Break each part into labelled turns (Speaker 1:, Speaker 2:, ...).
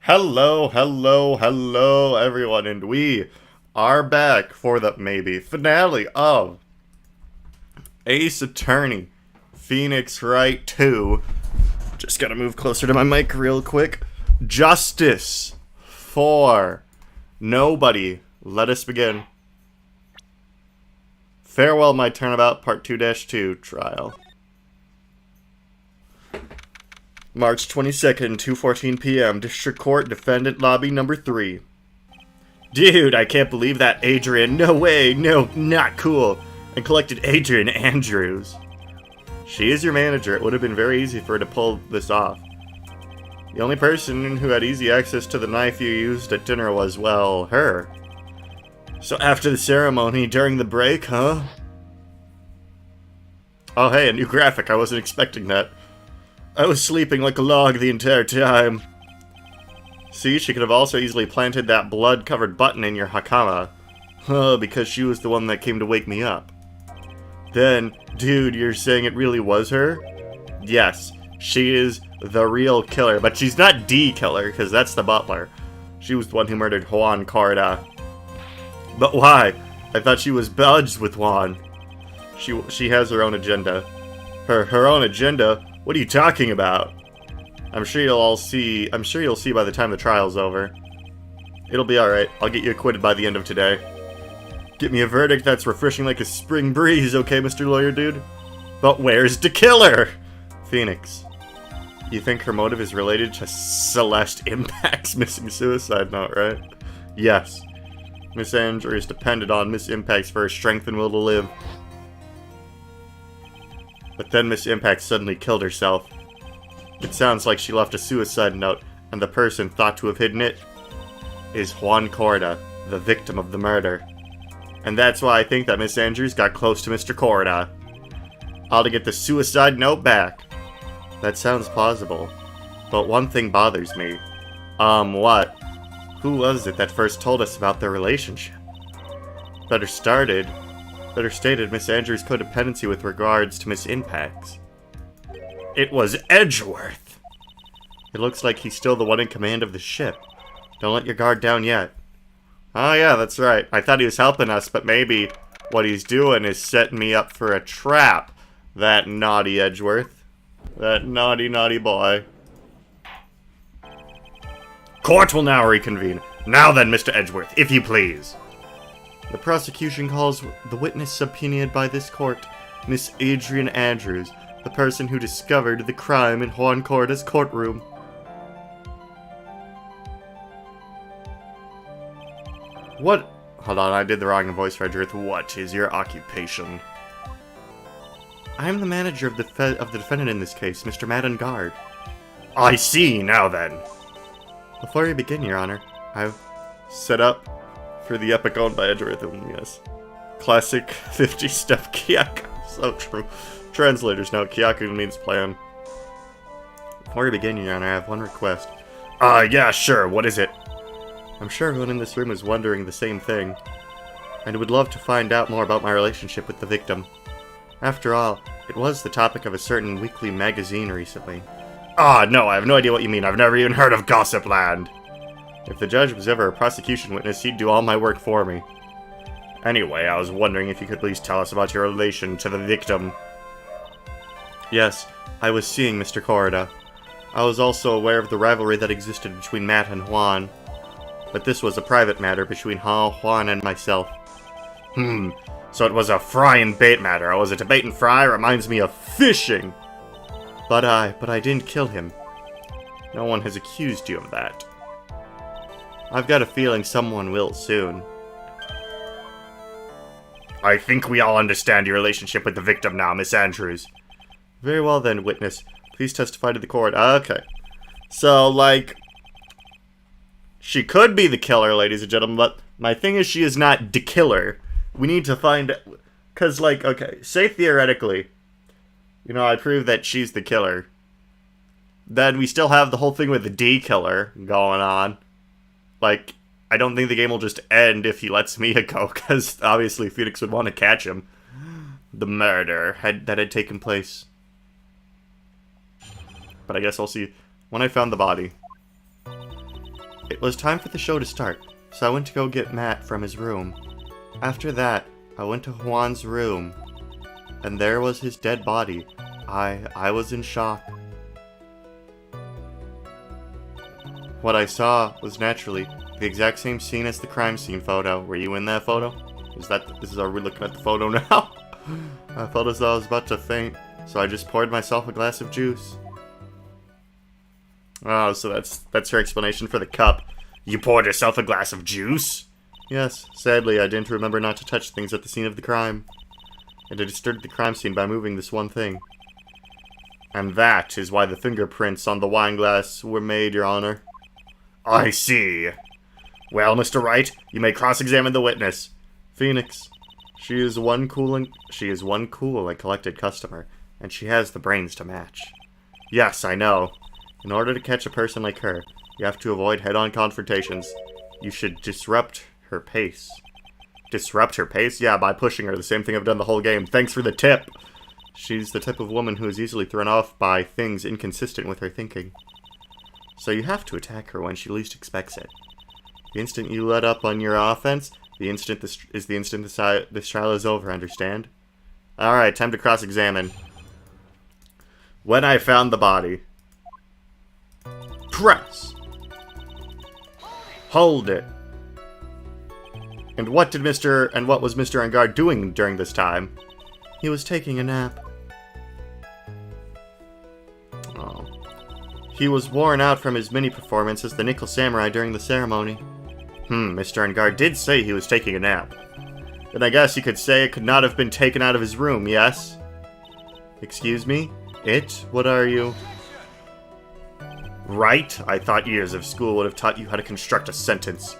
Speaker 1: Hello, hello, hello, everyone, and we are back for the maybe finale of Ace Attorney Phoenix Wright 2. Just gotta move closer to my mic real quick. Justice for Nobody. Let us begin. Farewell, My Turnabout Part 2-2 trial. March 22nd, 2:14 p.m. District Court, Defendant Lobby Number 3. Dude, I can't believe that Adrian. No way. No, not cool. And collected Adrian Andrews. She is your manager. It would have been very easy for her to pull this off. The only person who had easy access to the knife you used at dinner was, well, her. So after the ceremony, during the break, huh? Oh, hey, a new graphic. I wasn't expecting that. I was sleeping like a log the entire time. See, she could have also easily planted that blood-covered button in your hakama. Because she was the one that came to wake me up. Then, dude, you're saying it really was her? Yes, she is the real killer, but she's not the killer, because that's the butler. She was the one who murdered Juan Corda. But why? I thought she was buds with Juan. She has her own agenda. Her own agenda? What are you talking about? I'm sure you'll see by the time the trial's over. It'll be alright. I'll get you acquitted by the end of today. Get me a verdict that's refreshing like a spring breeze, okay, Mr. Lawyer Dude? But where's the killer? Phoenix. You think her motive is related to Celeste Impact's missing suicide note, right? Yes. Miss Andrews depended on Miss Impact's for her strength and will to live. But then Miss Impact suddenly killed herself. It sounds like she left a suicide note, and the person thought to have hidden it is Juan Corda, the victim of the murder. And that's why I think that Miss Andrews got close to Mr. Corda. All to get the suicide note back. That sounds plausible. But one thing bothers me. What? Who was it that first told us about their relationship? Better stated Miss Andrews' codependency with regards to Miss Impact's. It was Edgeworth! It looks like he's still the one in command of the ship. Don't let your guard down yet. Oh yeah, that's right. I thought he was helping us, but maybe what he's doing is setting me up for a trap. That naughty Edgeworth. That naughty, naughty boy. Court will now reconvene. Now then, Mr. Edgeworth, if you please. The prosecution calls the witness subpoenaed by this court, Miss Adrian Andrews, the person who discovered the crime in Juan Corda's courtroom. What? Hold on, I did the wrong voice for Edgeworth. What is your occupation? I am the manager of the defendant in this case, Mr. Madden Guard. I see, now then. Before you begin, Your Honor, I've set up for the epic owned by Edgeworth, yes. Classic 50-step Kyaku. So true. Translator's note, Kyaku means plan. Before we begin, Your Honor, I have one request. Yeah, sure, what is it? I'm sure everyone in this room is wondering the same thing, and would love to find out more about my relationship with the victim. After all, it was the topic of a certain weekly magazine recently. No, I have no idea what you mean. I've never even heard of Gossipland. If the judge was ever a prosecution witness, he'd do all my work for me. Anyway, I was wondering if you could please tell us about your relation to the victim. Yes, I was seeing Mr. Corda. I was also aware of the rivalry that existed between Matt and Juan. But this was a private matter between Juan and myself. So it was a fry and bait matter. Was it a bait and fry? Reminds me of fishing. But I didn't kill him. No one has accused you of that. I've got a feeling someone will soon. I think we all understand your relationship with the victim now, Miss Andrews. Very well then, witness. Please testify to the court. Okay. So, like, she could be the killer, ladies and gentlemen, but my thing is she is not the killer. We need to find... Because, like, okay, say theoretically, you know, I prove that she's the killer. Then we still have the whole thing with the D-killer going on. Like, I don't think the game will just end if he lets Mia go, because obviously Phoenix would want to catch him. The murder that had taken place. But I guess I'll see when I found the body. It was time for the show to start, so I went to go get Matt from his room. After that, I went to Juan's room, and there was his dead body. I was in shock. What I saw was naturally the exact same scene as the crime scene photo. Were you in that photo? Are we looking at the photo now? I felt as though I was about to faint, so I just poured myself a glass of juice. Oh, so that's her explanation for the cup. You poured yourself a glass of juice? Yes, sadly I didn't remember not to touch things at the scene of the crime. And I disturbed the crime scene by moving this one thing. And that is why the fingerprints on the wine glass were made, Your Honor. I see. Well, Mr. Wright, you may cross-examine the witness. Phoenix. She is one cool and collected customer, and she has the brains to match. Yes, I know. In order to catch a person like her, you have to avoid head-on confrontations. You should disrupt her pace. Disrupt her pace? Yeah, by pushing her. The same thing I've done the whole game. Thanks for the tip! She's the type of woman who is easily thrown off by things inconsistent with her thinking. So you have to attack her when she least expects it. The instant you let up on your offense, the instant this trial is over, understand? Alright, time to cross-examine. When I found the body. Press! Hold it! And what was Mr. Engarde doing during this time? He was taking a nap. Oh. He was worn out from his mini-performance as the Nickel Samurai during the ceremony. Mr. Engarde did say he was taking a nap. Then I guess you could say it could not have been taken out of his room, yes? Excuse me? It? What are you? Right? I thought years of school would have taught you how to construct a sentence.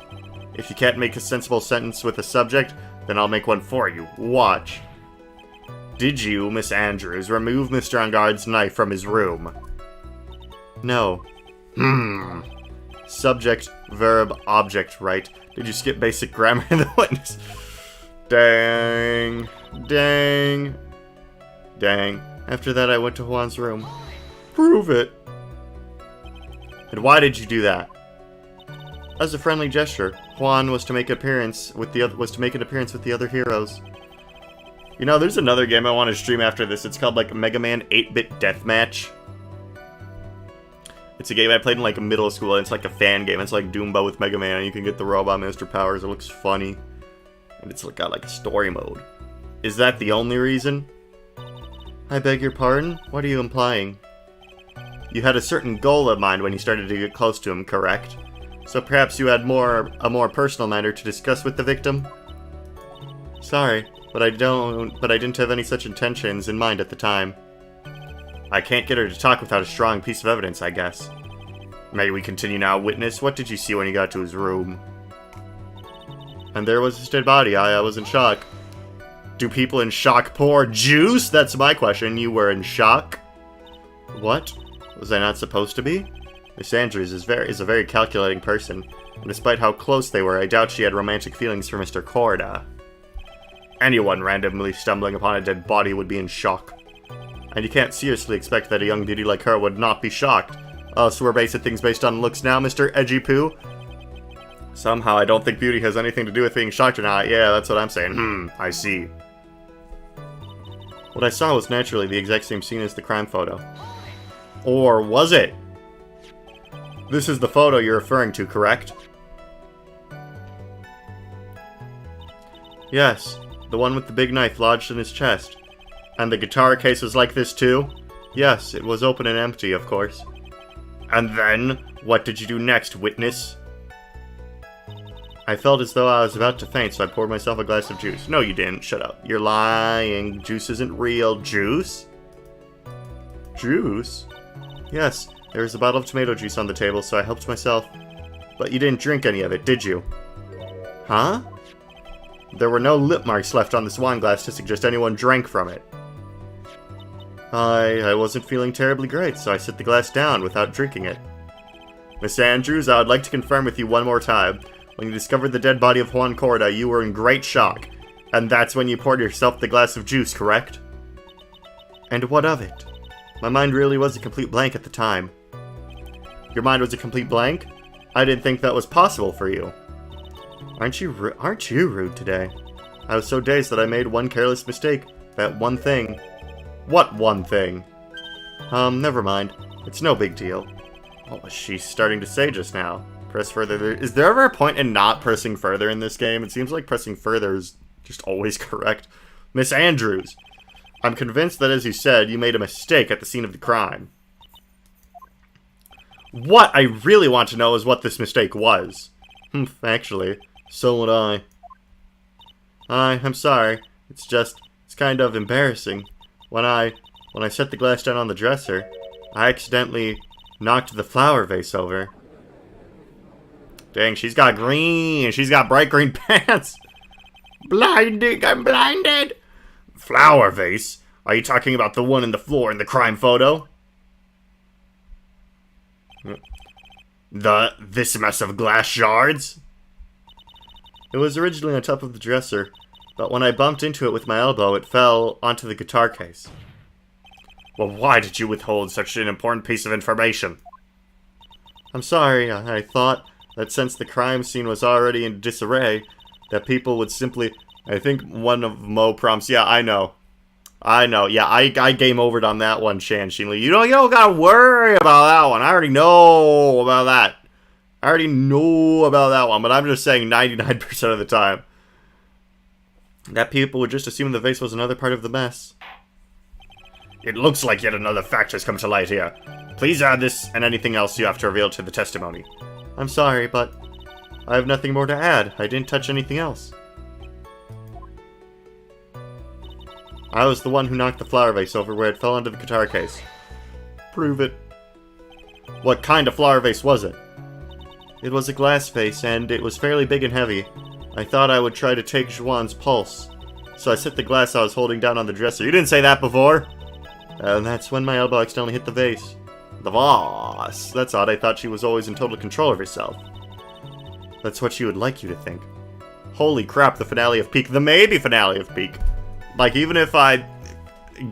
Speaker 1: If you can't make a sensible sentence with a subject, then I'll make one for you. Watch. Did you, Miss Andrews, remove Mr. Engarde's knife from his room? No. Subject, verb, object, right? Did you skip basic grammar in the witness? Dang. Dang. Dang. After that, I went to Juan's room. Prove it. And why did you do that? As a friendly gesture, Juan was to make an appearance with the other heroes. You know, there's another game I want to stream after this. It's called like Mega Man 8-Bit Deathmatch. It's a game I played in like middle school, and it's like a fan game. It's like Doomba with Mega Man, and you can get the Robot Master powers. It looks funny. And it's got like a story mode. Is that the only reason? I beg your pardon? What are you implying? You had a certain goal in mind when you started to get close to him, correct? So perhaps you had a more personal matter to discuss with the victim? Sorry, but I didn't have any such intentions in mind at the time. I can't get her to talk without a strong piece of evidence, I guess. May we continue now, witness? What did you see when you got to his room? And there was his dead body. I was in shock. Do people in shock pour juice? That's my question. You were in shock? What? Was I not supposed to be? Miss Andrews is a very calculating person, and despite how close they were, I doubt she had romantic feelings for Mr. Korda. Anyone randomly stumbling upon a dead body would be in shock. And you can't seriously expect that a young beauty like her would not be shocked. So we're basing things based on looks now, Mr. Edgy Poo? Somehow I don't think beauty has anything to do with being shocked or not. Yeah, that's what I'm saying. I see. What I saw was naturally the exact same scene as the crime photo. Or was it? This is the photo you're referring to, correct? Yes, the one with the big knife lodged in his chest. And the guitar case was like this too? Yes, it was open and empty, of course. And then, what did you do next, witness? I felt as though I was about to faint, so I poured myself a glass of juice. No, you didn't. Shut up. You're lying. Juice isn't real. Juice? Juice? Yes, there was a bottle of tomato juice on the table, so I helped myself. But you didn't drink any of it, did you? Huh? There were no lip marks left on this wine glass to suggest anyone drank from it. I wasn't feeling terribly great, so I set the glass down without drinking it. Miss Andrews, I would like to confirm with you one more time. When you discovered the dead body of Juan Korda, you were in great shock. And that's when you poured yourself the glass of juice, correct? And what of it? My mind really was a complete blank at the time. Your mind was a complete blank? I didn't think that was possible for you. Aren't you rude today? I was so dazed that I made one careless mistake. That one thing. What one thing? Never mind. It's no big deal. What was she starting to say just now? Press further. Is there ever a point in not pressing further in this game? It seems like pressing further is just always correct. Miss Andrews, I'm convinced that, as you said, you made a mistake at the scene of the crime. What I really want to know is what this mistake was. Actually, so would I. I'm sorry. It's kind of embarrassing. When I set the glass down on the dresser, I accidentally knocked the flower vase over. Dang, she's got bright green pants. Blinding, I'm blinded. Flower vase? Are you talking about the one in the floor in the crime photo? This mess of glass shards? It was originally on top of the dresser, but when I bumped into it with my elbow, it fell onto the guitar case. Well, why did you withhold such an important piece of information? I'm sorry, I thought that since the crime scene was already in disarray, that people would simply... I think one of Mo prompts... Yeah, I know. Yeah, I game overed on that one, Shan Shinli. You don't gotta worry about that one. I already know about that. But I'm just saying 99% of the time that people would just assume the vase was another part of the mess. It looks like yet another fact has come to light here. Please add this and anything else you have to reveal to the testimony. I'm sorry, but I have nothing more to add. I didn't touch anything else. I was the one who knocked the flower vase over where it fell onto the guitar case. Prove it. What kind of flower vase was it? It was a glass vase, and it was fairly big and heavy. I thought I would try to take Juan's pulse, so I set the glass I was holding down on the dresser. You didn't say that before! And that's when my elbow accidentally hit the vase. The vase. That's odd. I thought she was always in total control of herself. That's what she would like you to think. Holy crap, the finale of Peak. The maybe finale of Peak. Like, even if I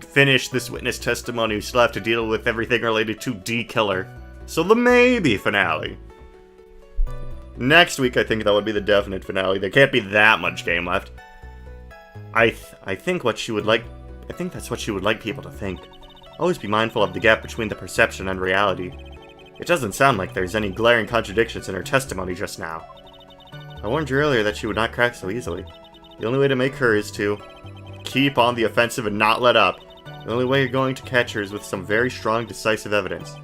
Speaker 1: finish this witness testimony, we still have to deal with everything related to D-Killer. So the maybe finale. Next week, I think that would be the definite finale. There can't be that much game left. I think what she would like... I think that's what she would like people to think. Always be mindful of the gap between the perception and reality. It doesn't sound like there's any glaring contradictions in her testimony just now. I warned you earlier that she would not crack so easily. The only way to make her is to keep on the offensive and not let up. The only way you're going to catch her is with some very strong, decisive evidence.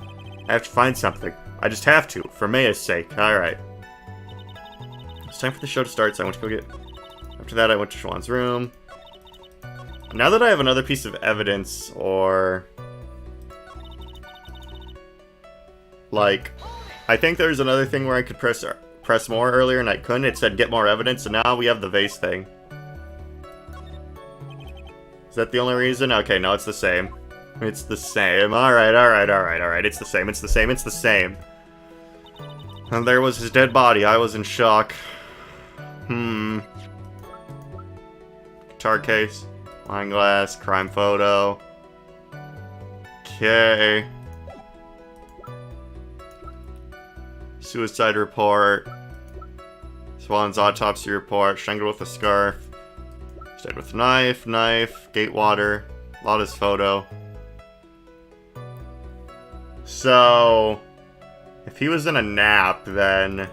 Speaker 1: I have to find something. I just have to, for Maya's sake. Alright. It's time for the show to start, so I want to go get... After that, I went to Schwann's room. Now that I have another piece of evidence, or... like... I think there's another thing where I could press more earlier, and I couldn't. It said get more evidence, and now we have the vase thing. Is that the only reason? Okay, no, it's the same. It's the same. Alright. It's the same. And there was his dead body. I was in shock. Guitar case. Wine glass. Crime photo. Okay. Suicide report. Swan's autopsy report. Strangled with a scarf. Stabbed with knife. Gatewater. Lotta's photo. So... if he was in a nap, then...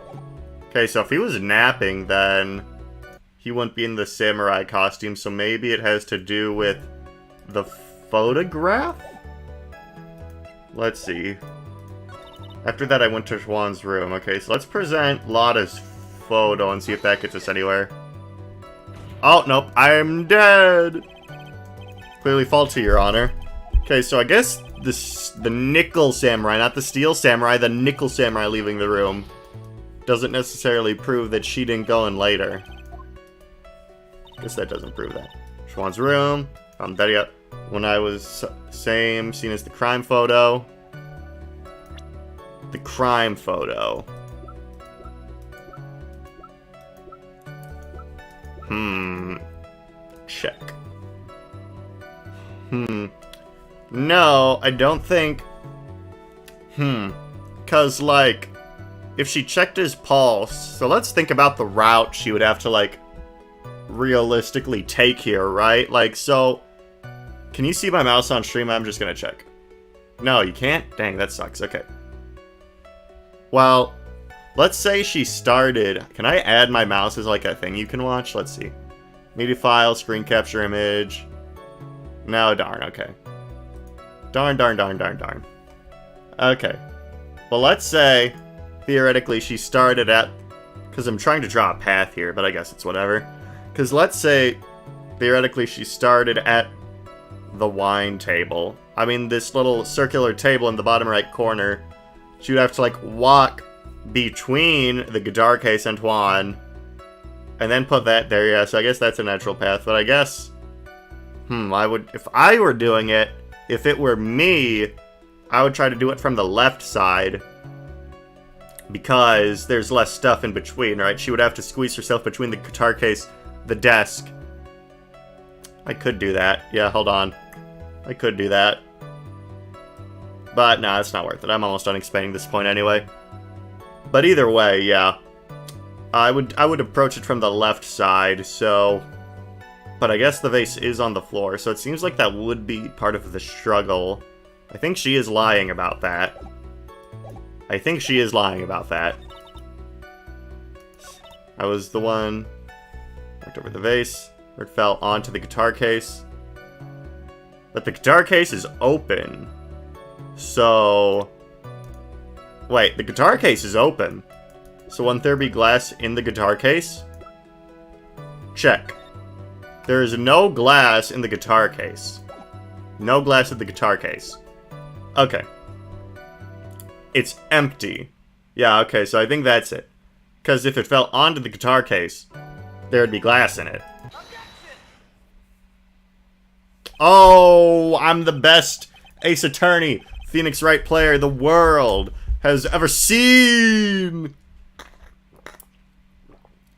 Speaker 1: okay, so if he was napping, then... he wouldn't be in the samurai costume, so maybe it has to do with... the photograph? Let's see. After that, I went to Juan's room. Okay, so let's present Lotta's photo and see if that gets us anywhere. Oh, nope. I'm dead! Clearly faulty, Your Honor. Okay, so I guess the nickel samurai, not the steel samurai, the nickel samurai leaving the room doesn't necessarily prove that she didn't go in later. Guess that doesn't prove that. Schwann's room. That yet. When I was same scene as the crime photo. The crime photo. Check. No, I don't think... 'cause, like... if she checked his pulse, so let's think about the route she would have to, like, realistically take here, right? Like, so, can you see my mouse on stream? I'm just gonna check. No, you can't? Dang, that sucks. Okay. Well, let's say she started... Can I add my mouse as, like, a thing you can watch? Let's see. Media file, screen capture image. No, darn, okay. Darn. Okay. Well, let's say, theoretically, she started at... Because I'm trying to draw a path here, but I guess it's whatever. Because let's say, theoretically, she started at the wine table. I mean, this little circular table in the bottom right corner. She would have to, like, walk between the guitar case and wine. And then put that there, yeah. So I guess that's a natural path. But I guess... I would... If I were doing it, if it were me, I would try to do it from the left side. Because there's less stuff in between, right? She would have to squeeze herself between the guitar case, the desk. I could do that. Yeah, hold on. I could do that. But, nah, it's not worth it. I'm almost done explaining this point anyway. But either way, yeah. I would approach it from the left side, so... But I guess the vase is on the floor, so it seems like that would be part of the struggle. I think she is lying about that. I think she is lying about that. I was the one... Knocked over the vase, where it fell onto the guitar case. But the guitar case is open. So... Wait, the guitar case is open. So wouldn't there be glass in the guitar case? Check. There is no glass in the guitar case. No glass in the guitar case. Okay. It's empty. Yeah, okay, so I think that's it. Because if it fell onto the guitar case, there would be glass in it. Oh, I'm the best Ace Attorney, Phoenix Wright player the world has ever seen!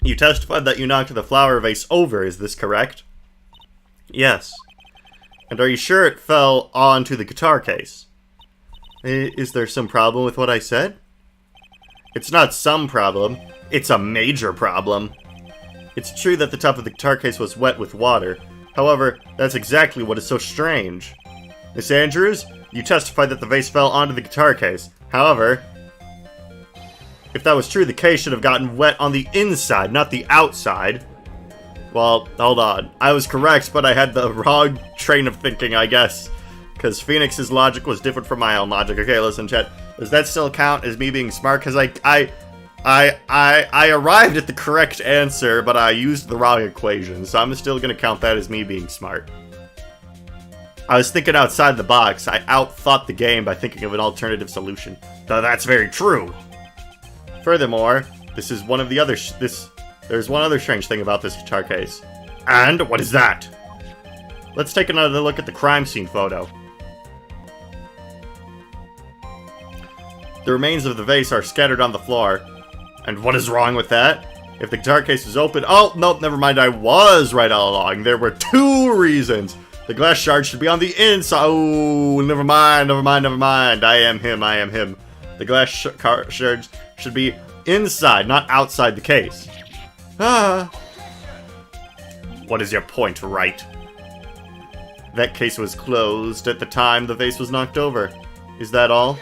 Speaker 1: You testified that you knocked the flower vase over, is this correct? Yes. And are you sure it fell onto the guitar case? Is there some problem with what I said? It's not some problem, it's a major problem. It's true that the top of the guitar case was wet with water. However, that's exactly what is so strange. Miss Andrews, you testified that the vase fell onto the guitar case. However, if that was true, the case should have gotten wet on the inside, not the outside. Well, hold on. I was correct, but I had the wrong train of thinking, I guess. Because Phoenix's logic was different from my own logic. Okay, listen, chat. Does that still count as me being smart? Because I arrived at the correct answer, but I used the wrong equation. So I'm still going to count that as me being smart. I was thinking outside the box. I outthought the game by thinking of an alternative solution. Though that's very true. Furthermore, this is one of the other there's one other strange thing about this guitar case. And what is that? Let's take another look at the crime scene photo. The remains of the vase are scattered on the floor. And what is wrong with that? If the guitar case is open... Oh, no, never mind. I was right all along. There were two reasons. The glass shard should be on the inside. Oh, never mind. I am him. The glass shards should be inside, not outside the case. Ah. What is your point, Wright? That case was closed at the time the vase was knocked over. Is that all?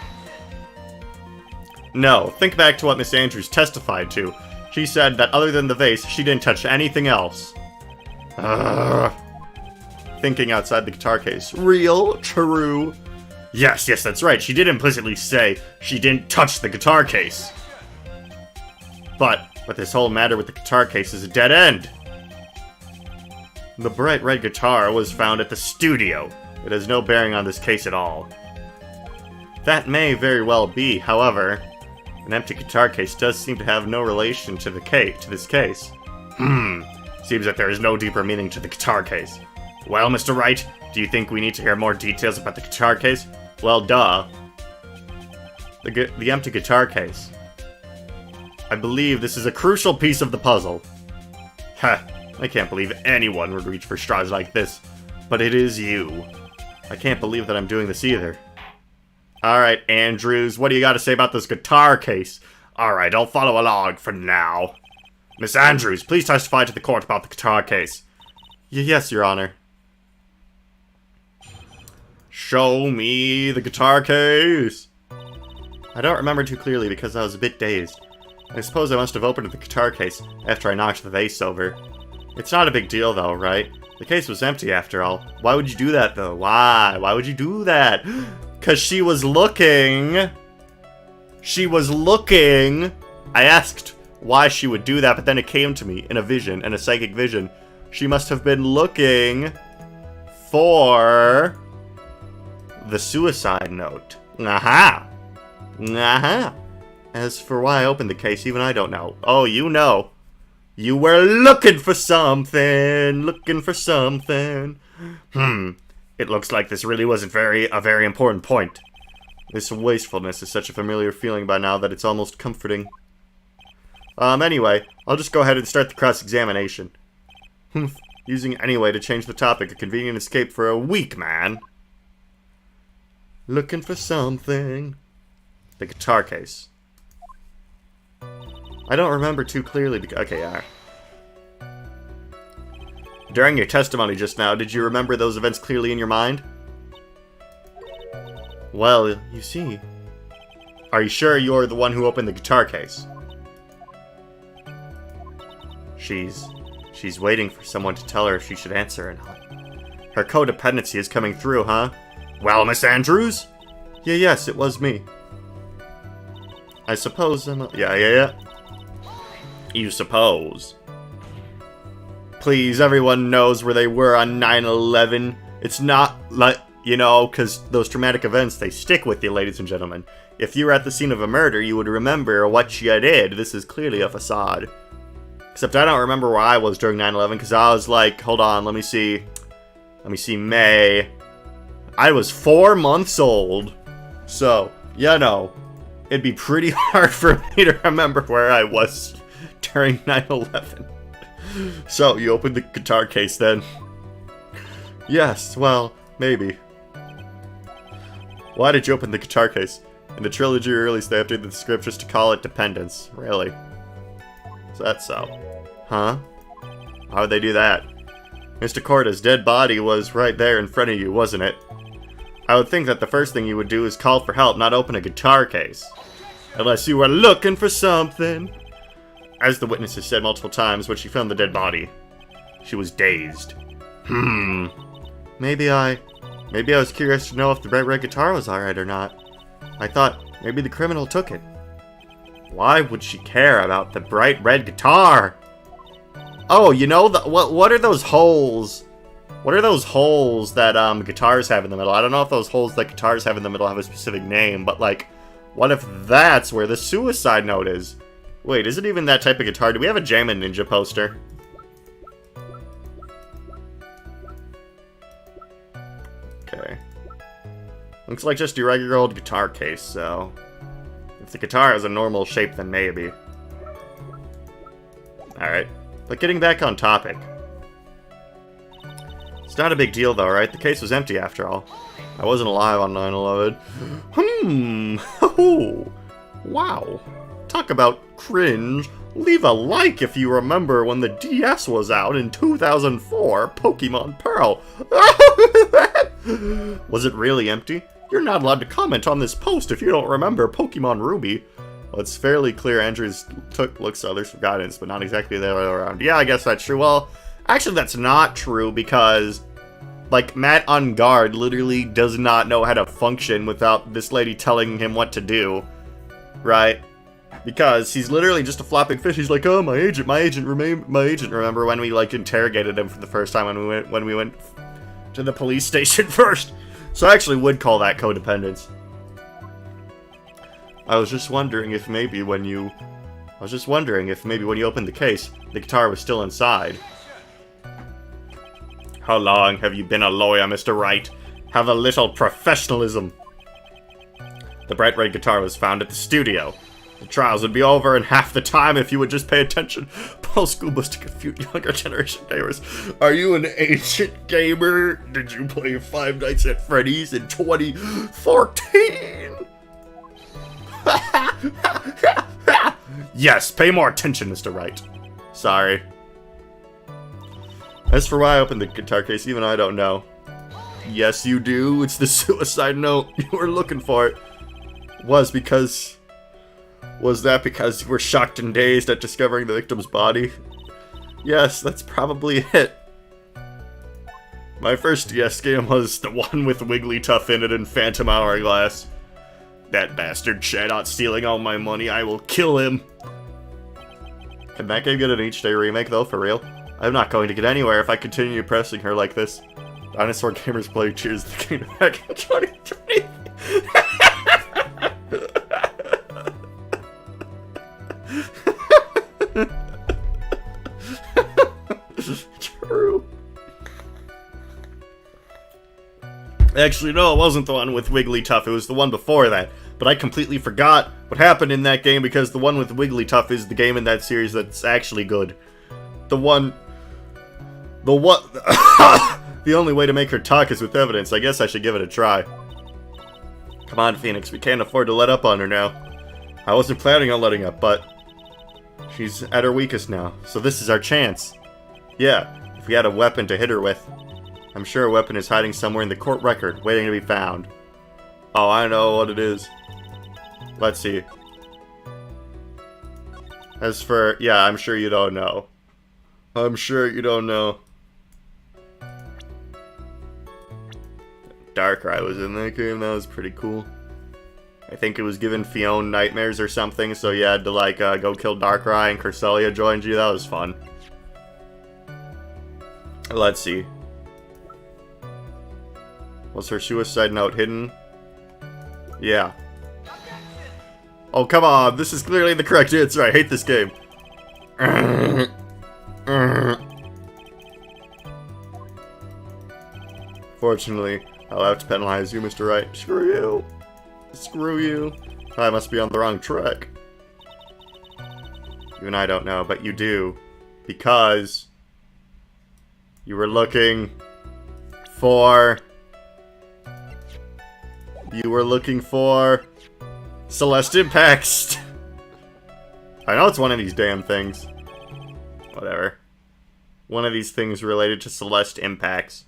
Speaker 1: No, think back to what Miss Andrews testified to. She said that other than the vase, she didn't touch anything else. Thinking outside the guitar case. Real? True? Yes, that's right. She did implicitly say she didn't touch the guitar case. But this whole matter with the guitar case is a dead end. The bright red guitar was found at the studio. It has no bearing on this case at all. That may very well be, however, an empty guitar case does seem to have no relation to this case. Seems that there is no deeper meaning to the guitar case. Well, Mr. Wright, do you think we need to hear more details about the guitar case? Well, duh. The empty guitar case. I believe this is a crucial piece of the puzzle. Ha, I can't believe anyone would reach for straws like this. But it is you. I can't believe that I'm doing this either. Alright, Andrews, what do you got to say about this guitar case? Alright, I'll follow along for now. Miss Andrews, please testify to the court about the guitar case. Yes, Your Honor. Show me the guitar case. I don't remember too clearly because I was a bit dazed. I suppose I must have opened the guitar case after I knocked the vase over. It's not a big deal though, right? The case was empty after all. Why would you do that though? Why? Why would you do that? 'Cause she was looking. She was looking. I asked why she would do that, but then it came to me in a vision, in a psychic vision. She must have been looking for the suicide note. Aha! Aha! As for why I opened the case, even I don't know. Oh, you know. You were looking for something. Looking for something. It looks like this really wasn't a very important point. This wastefulness is such a familiar feeling by now that it's almost comforting. Anyway, I'll just go ahead and start the cross-examination. Using it anyway to change the topic, a convenient escape for a week, man. Looking for something. The guitar case. I don't remember too clearly because... Okay, yeah. During your testimony just now, did you remember those events clearly in your mind? Well, you see. Are you sure you're the one who opened the guitar case? She's waiting for someone to tell her if she should answer or not. Her codependency is coming through, huh? Well, Miss Andrews? Yes, it was me. I suppose I'm... Yeah. You suppose. Please, everyone knows where they were on 9/11. It's not like, you know, because those traumatic events, they stick with you, ladies and gentlemen. If you were at the scene of a murder, you would remember what you did. This is clearly a facade. Except I don't remember where I was during 9/11, because I was like, hold on, let me see, May. I was 4 months old. So, you know, it'd be pretty hard for me to remember where I was during 9/11. So, you opened the guitar case then? Yes, well, maybe. Why did you open the guitar case? In the trilogy released, they updated the script just to call it Dependence. Really? Is that so? Huh? How would they do that? Mr. Corda's dead body was right there in front of you, wasn't it? I would think that the first thing you would do is call for help, not open a guitar case. Unless you were looking for something. As the witnesses said multiple times when she found the dead body, she was dazed. Maybe I was curious to know if the bright red guitar was alright or not. I thought maybe the criminal took it. Why would she care about the bright red guitar? Oh, you know, what are those holes? What are those holes that guitars have in the middle? I don't know if those holes that guitars have in the middle have a specific name, but like, what if that's where the suicide note is? Wait, is it even that type of guitar? Do we have a Jammin' Ninja poster? Okay. Looks like just your regular old guitar case, so... If the guitar has a normal shape, then maybe. Alright. But getting back on topic. It's not a big deal though, right? The case was empty after all. I wasn't alive on 9/11. Oh, wow. Talk about cringe. Leave a like if you remember when the DS was out in 2004, Pokemon Pearl. Was it really empty? You're not allowed to comment on this post if you don't remember Pokemon Ruby. Well, it's fairly clear Andrews looks to others for guidance, but not exactly the other way around. Yeah, I guess that's true. Well, actually that's not true because, like, Matt on guard literally does not know how to function without this lady telling him what to do, right? Because he's literally just a flopping fish. He's like, oh, my agent. Remember when we, like, interrogated him for the first time when we went to the police station first? So I actually would call that codependence. I was just wondering if maybe when you opened the case, the guitar was still inside. How long have you been a lawyer, Mr. Wright? Have a little professionalism. The bright red guitar was found at the studio. The trials would be over in half the time if you would just pay attention. Paul School Bus to confuse younger generation gamers. Are you an ancient gamer? Did you play Five Nights at Freddy's in 2014? Yes, pay more attention, Mr. Wright. Sorry. As for why I opened the guitar case, even I don't know. Yes, you do. It's the suicide note you were looking for. Was that because you were shocked and dazed at discovering the victim's body? Yes, that's probably it. My first DS game was the one with Wigglytuff in it and Phantom Hourglass. That bastard Shadot stealing all my money, I will kill him. Can that game get an HD remake though, for real? I'm not going to get anywhere if I continue pressing her like this. Dinosaur Gamers Play Cheers the game back in 2020. True. Actually, no, it wasn't the one with Wigglytuff, it was the one before that. But I completely forgot what happened in that game because the one with Wigglytuff is the game in that series that's actually good. The only way to make her talk is with evidence. I guess I should give it a try. Come on, Phoenix, we can't afford to let up on her now. I wasn't planning on letting up, but she's at her weakest now, so this is our chance. Yeah, if we had a weapon to hit her with. I'm sure a weapon is hiding somewhere in the court record, waiting to be found. Oh, I know what it is. Let's see. As for, yeah, I'm sure you don't know. I'm sure you don't know. Darkrai was in that game, that was pretty cool. I think it was giving Fiona nightmares or something, so you had to, like, go kill Darkrai and Cresselia joined you, that was fun. Let's see. Was her suicide note hidden? Yeah. Oh, come on, this is clearly the correct answer, I hate this game. Fortunately, I'll have to penalize you, Mr. Wright. Screw you. Screw you. I must be on the wrong track. You and I don't know, but you do. Because you were looking for... Celeste Impacts. I know it's one of these damn things. Whatever. One of these things related to Celeste Impacts.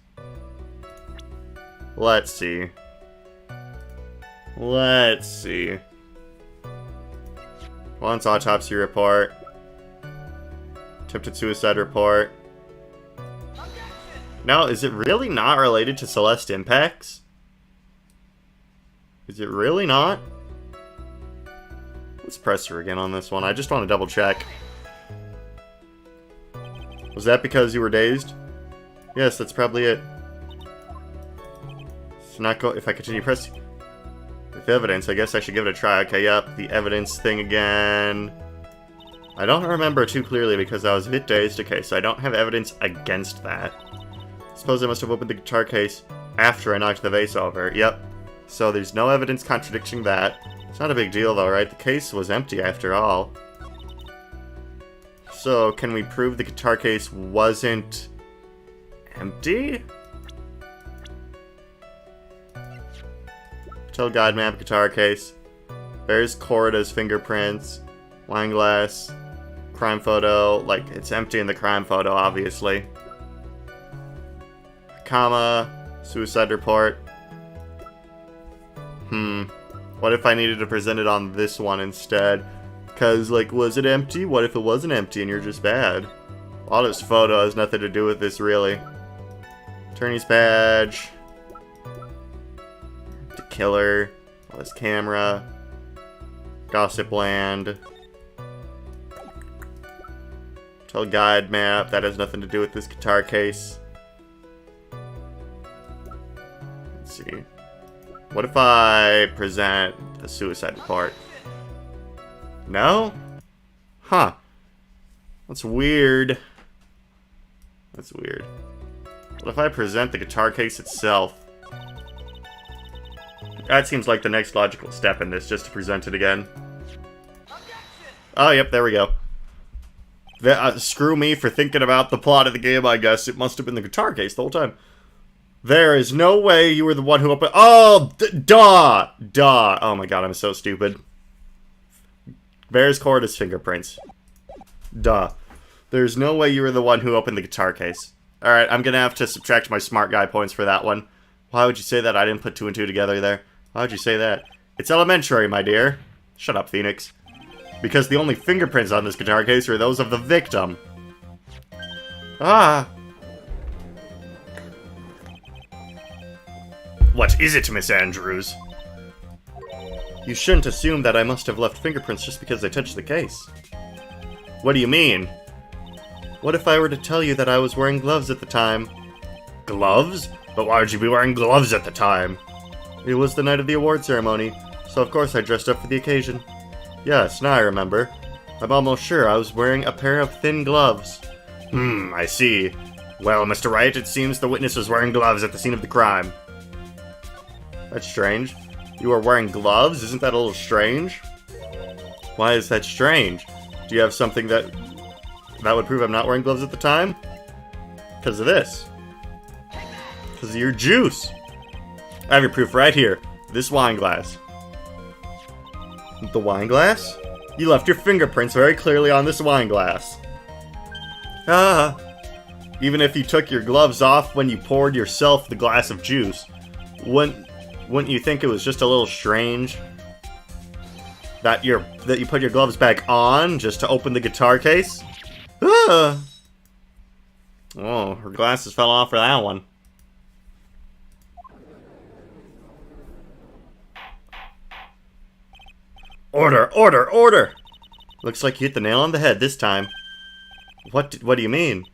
Speaker 1: Let's see. Let's see. Once autopsy report. Attempted suicide report. No, is it really not related to Celeste Impacts? Is it really not? Let's press her again on this one. I just want to double check. Was that because you were dazed? Yes, that's probably it. So not go. If I continue pressing with evidence, I guess I should give it a try. Okay, yep, the evidence thing again. I don't remember too clearly because I was a bit dazed. Okay, so I don't have evidence against that. Suppose I must have opened the guitar case after I knocked the vase over. Yep. So there's no evidence contradicting that. It's not a big deal though, right? The case was empty after all. So, can we prove the guitar case wasn't empty? Tell guide map guitar case. There's Corrida's fingerprints. Wine glass. Crime photo. Like, it's empty in the crime photo, obviously. Comma. Suicide report. What if I needed to present it on this one instead? Because, like, was it empty? What if it wasn't empty and you're just bad? All this photo has nothing to do with this, really. Attorney's badge. The killer. All this camera. Gossip land. Tell guide map. That has nothing to do with this guitar case. Let's see. What if I present the suicide report? No? Huh. That's weird. That's weird. What if I present the guitar case itself? That seems like the next logical step in this, just to present it again. Oh, yep, there we go. Screw me for thinking about the plot of the game, I guess. It must have been the guitar case the whole time. There is no way you were the one who opened... Oh! Duh! Duh! Oh my god, I'm so stupid. Bears Corda's fingerprints. Duh. There's no way you were the one who opened the guitar case. Alright, I'm gonna have to subtract my smart guy points for that one. Why would you say that? I didn't put 2 and 2 together there. Why would you say that? It's elementary, my dear. Shut up, Phoenix. Because the only fingerprints on this guitar case are those of the victim. Ah. What is it, Miss Andrews? You shouldn't assume that I must have left fingerprints just because I touched the case. What do you mean? What if I were to tell you that I was wearing gloves at the time? Gloves? But why would you be wearing gloves at the time? It was the night of the award ceremony, so of course I dressed up for the occasion. Yes, now I remember. I'm almost sure I was wearing a pair of thin gloves. I see. Well, Mr. Wright, it seems the witness was wearing gloves at the scene of the crime. That's strange. You are wearing gloves? Isn't that a little strange? Why is that strange? Do you have something that would prove I'm not wearing gloves at the time? Because of this. Because of your juice. I have your proof right here. This wine glass. The wine glass? You left your fingerprints very clearly on this wine glass. Ah. Even if you took your gloves off when you poured yourself the glass of juice, wouldn't you think it was just a little strange that you put your gloves back on just to open the guitar case? Ah. Oh, her glasses fell off for that one. Order! Order! Order! Looks like you hit the nail on the head this time. What do you mean?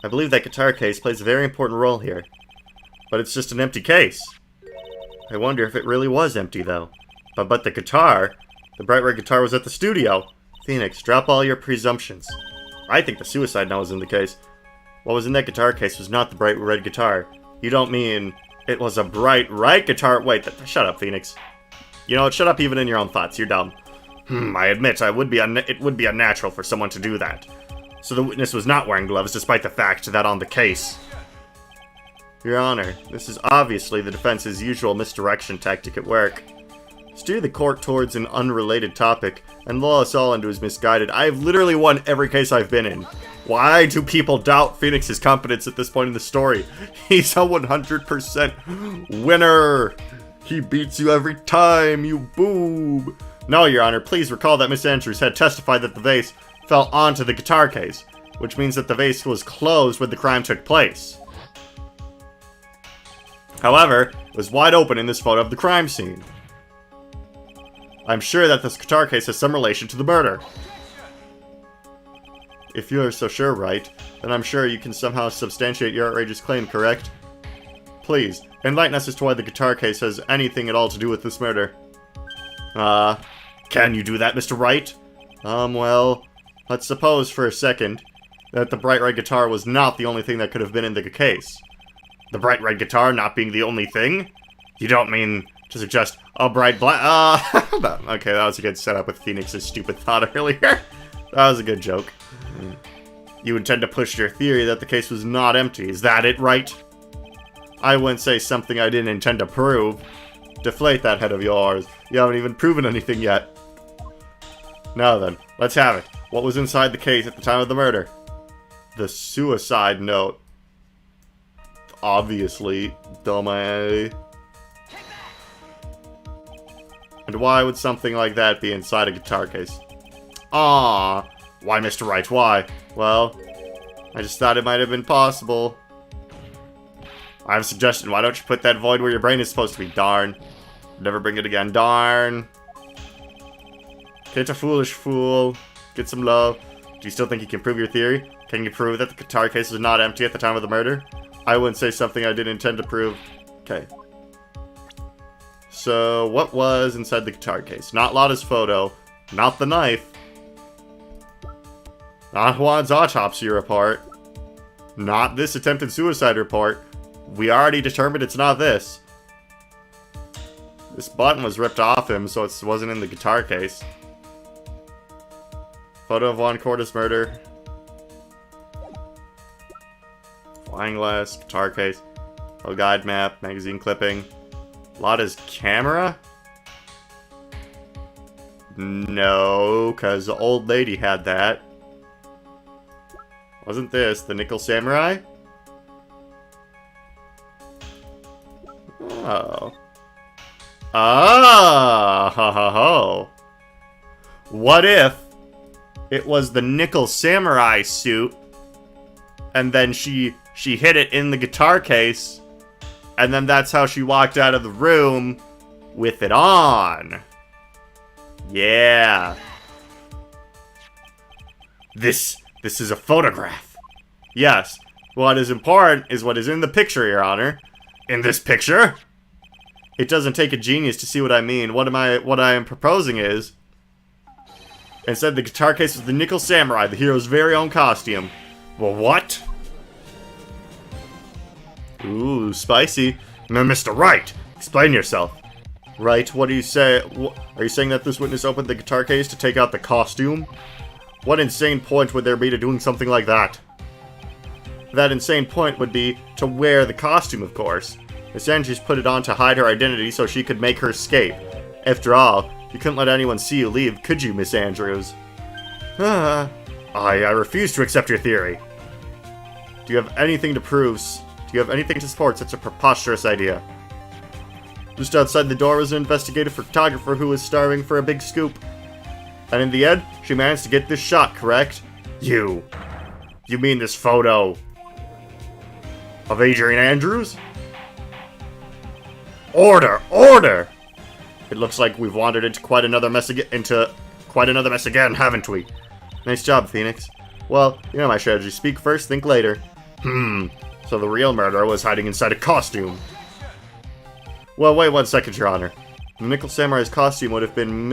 Speaker 1: I believe that guitar case plays a very important role here. But it's just an empty case. I wonder if it really was empty, though. But the guitar... The bright red guitar was at the studio. Phoenix, drop all your presumptions. I think the suicide note was in the case. What was in that guitar case was not the bright red guitar. You don't mean it was a bright right guitar? Wait, shut up, Phoenix. You know what? Shut up even in your own thoughts. You're dumb. I admit, it would be unnatural for someone to do that. So the witness was not wearing gloves, despite the fact that on the case. Your Honor, this is obviously the defense's usual misdirection tactic at work. Steer the court towards an unrelated topic, and lull us all into his misguided. I have literally won every case I've been in. Why do people doubt Phoenix's competence at this point in the story? He's a 100% winner! He beats you every time, you boob! No, Your Honor, please recall that Miss Andrews had testified that the vase fell onto the guitar case, which means that the vase was closed when the crime took place. However, it was wide open in this photo of the crime scene. I'm sure that this guitar case has some relation to the murder. If you are so sure, Wright, then I'm sure you can somehow substantiate your outrageous claim, correct? Please, enlighten us as to why the guitar case has anything at all to do with this murder. Can you do that, Mr. Wright? Well, let's suppose for a second that the bright red guitar was not the only thing that could have been in the case. The bright red guitar not being the only thing? You don't mean to suggest a bright black... okay, that was a good setup with Phoenix's stupid thought earlier. That was a good joke. You intend to push your theory that the case was not empty, is that it, right? I wouldn't say something I didn't intend to prove. Deflate that head of yours. You haven't even proven anything yet. Now then, let's have it. What was inside the case at the time of the murder? The suicide note. Obviously, dummy. And why would something like that be inside a guitar case? Ah, why, Mr. Wright, why? Well, I just thought it might have been possible. I have a suggestion. Why don't you put that void where your brain is supposed to be? Darn. Never bring it again. Darn. Get a foolish fool. Get some love. Do you still think you can prove your theory? Can you prove that the guitar case was not empty at the time of the murder? I wouldn't say something I didn't intend to prove. Okay. So, what was inside the guitar case? Not Lotta's photo. Not the knife. Not Juan's autopsy report. Not this attempted suicide report. We already determined it's not this. This button was ripped off him, so it wasn't in the guitar case. Photo of Juan Corda's murder. Flying glass, guitar case. A guide map, magazine clipping. Lotta's camera? No, because the old lady had that. Wasn't this the Nickel Samurai? Oh. Ah, ha ha ho. What if it was the Nickel Samurai suit, and then she hid it in the guitar case, and then that's how she walked out of the room with it on? Yeah. This is a photograph. Yes. What is important is what is in the picture, Your Honor. In this picture? It doesn't take a genius to see what I mean. What I am proposing is, instead the guitar case was the Nickel Samurai, the hero's very own costume. Well, what? Ooh, spicy. No, Mr. Wright, explain yourself. Right, what do you say? Are you saying that this witness opened the guitar case to take out the costume? What insane point would there be to doing something like that? That insane point would be to wear the costume, of course. Miss Andrews put it on to hide her identity so she could make her escape. After all, you couldn't let anyone see you leave, could you, Miss Andrews? I refuse to accept your theory. Do you have anything to prove? Do you have anything to support such a preposterous idea? Just outside the door was an investigative photographer who was starving for a big scoop. And in the end, she managed to get this shot, correct? You mean this photo of Adrian Andrews? Order! Order! It looks like we've wandered into quite another mess again, haven't we? Nice job, Phoenix. Well, you know my strategy. Speak first, think later. So the real murderer was hiding inside a costume. Well, wait 1 second, Your Honor. The Nickel Samurai's costume would have been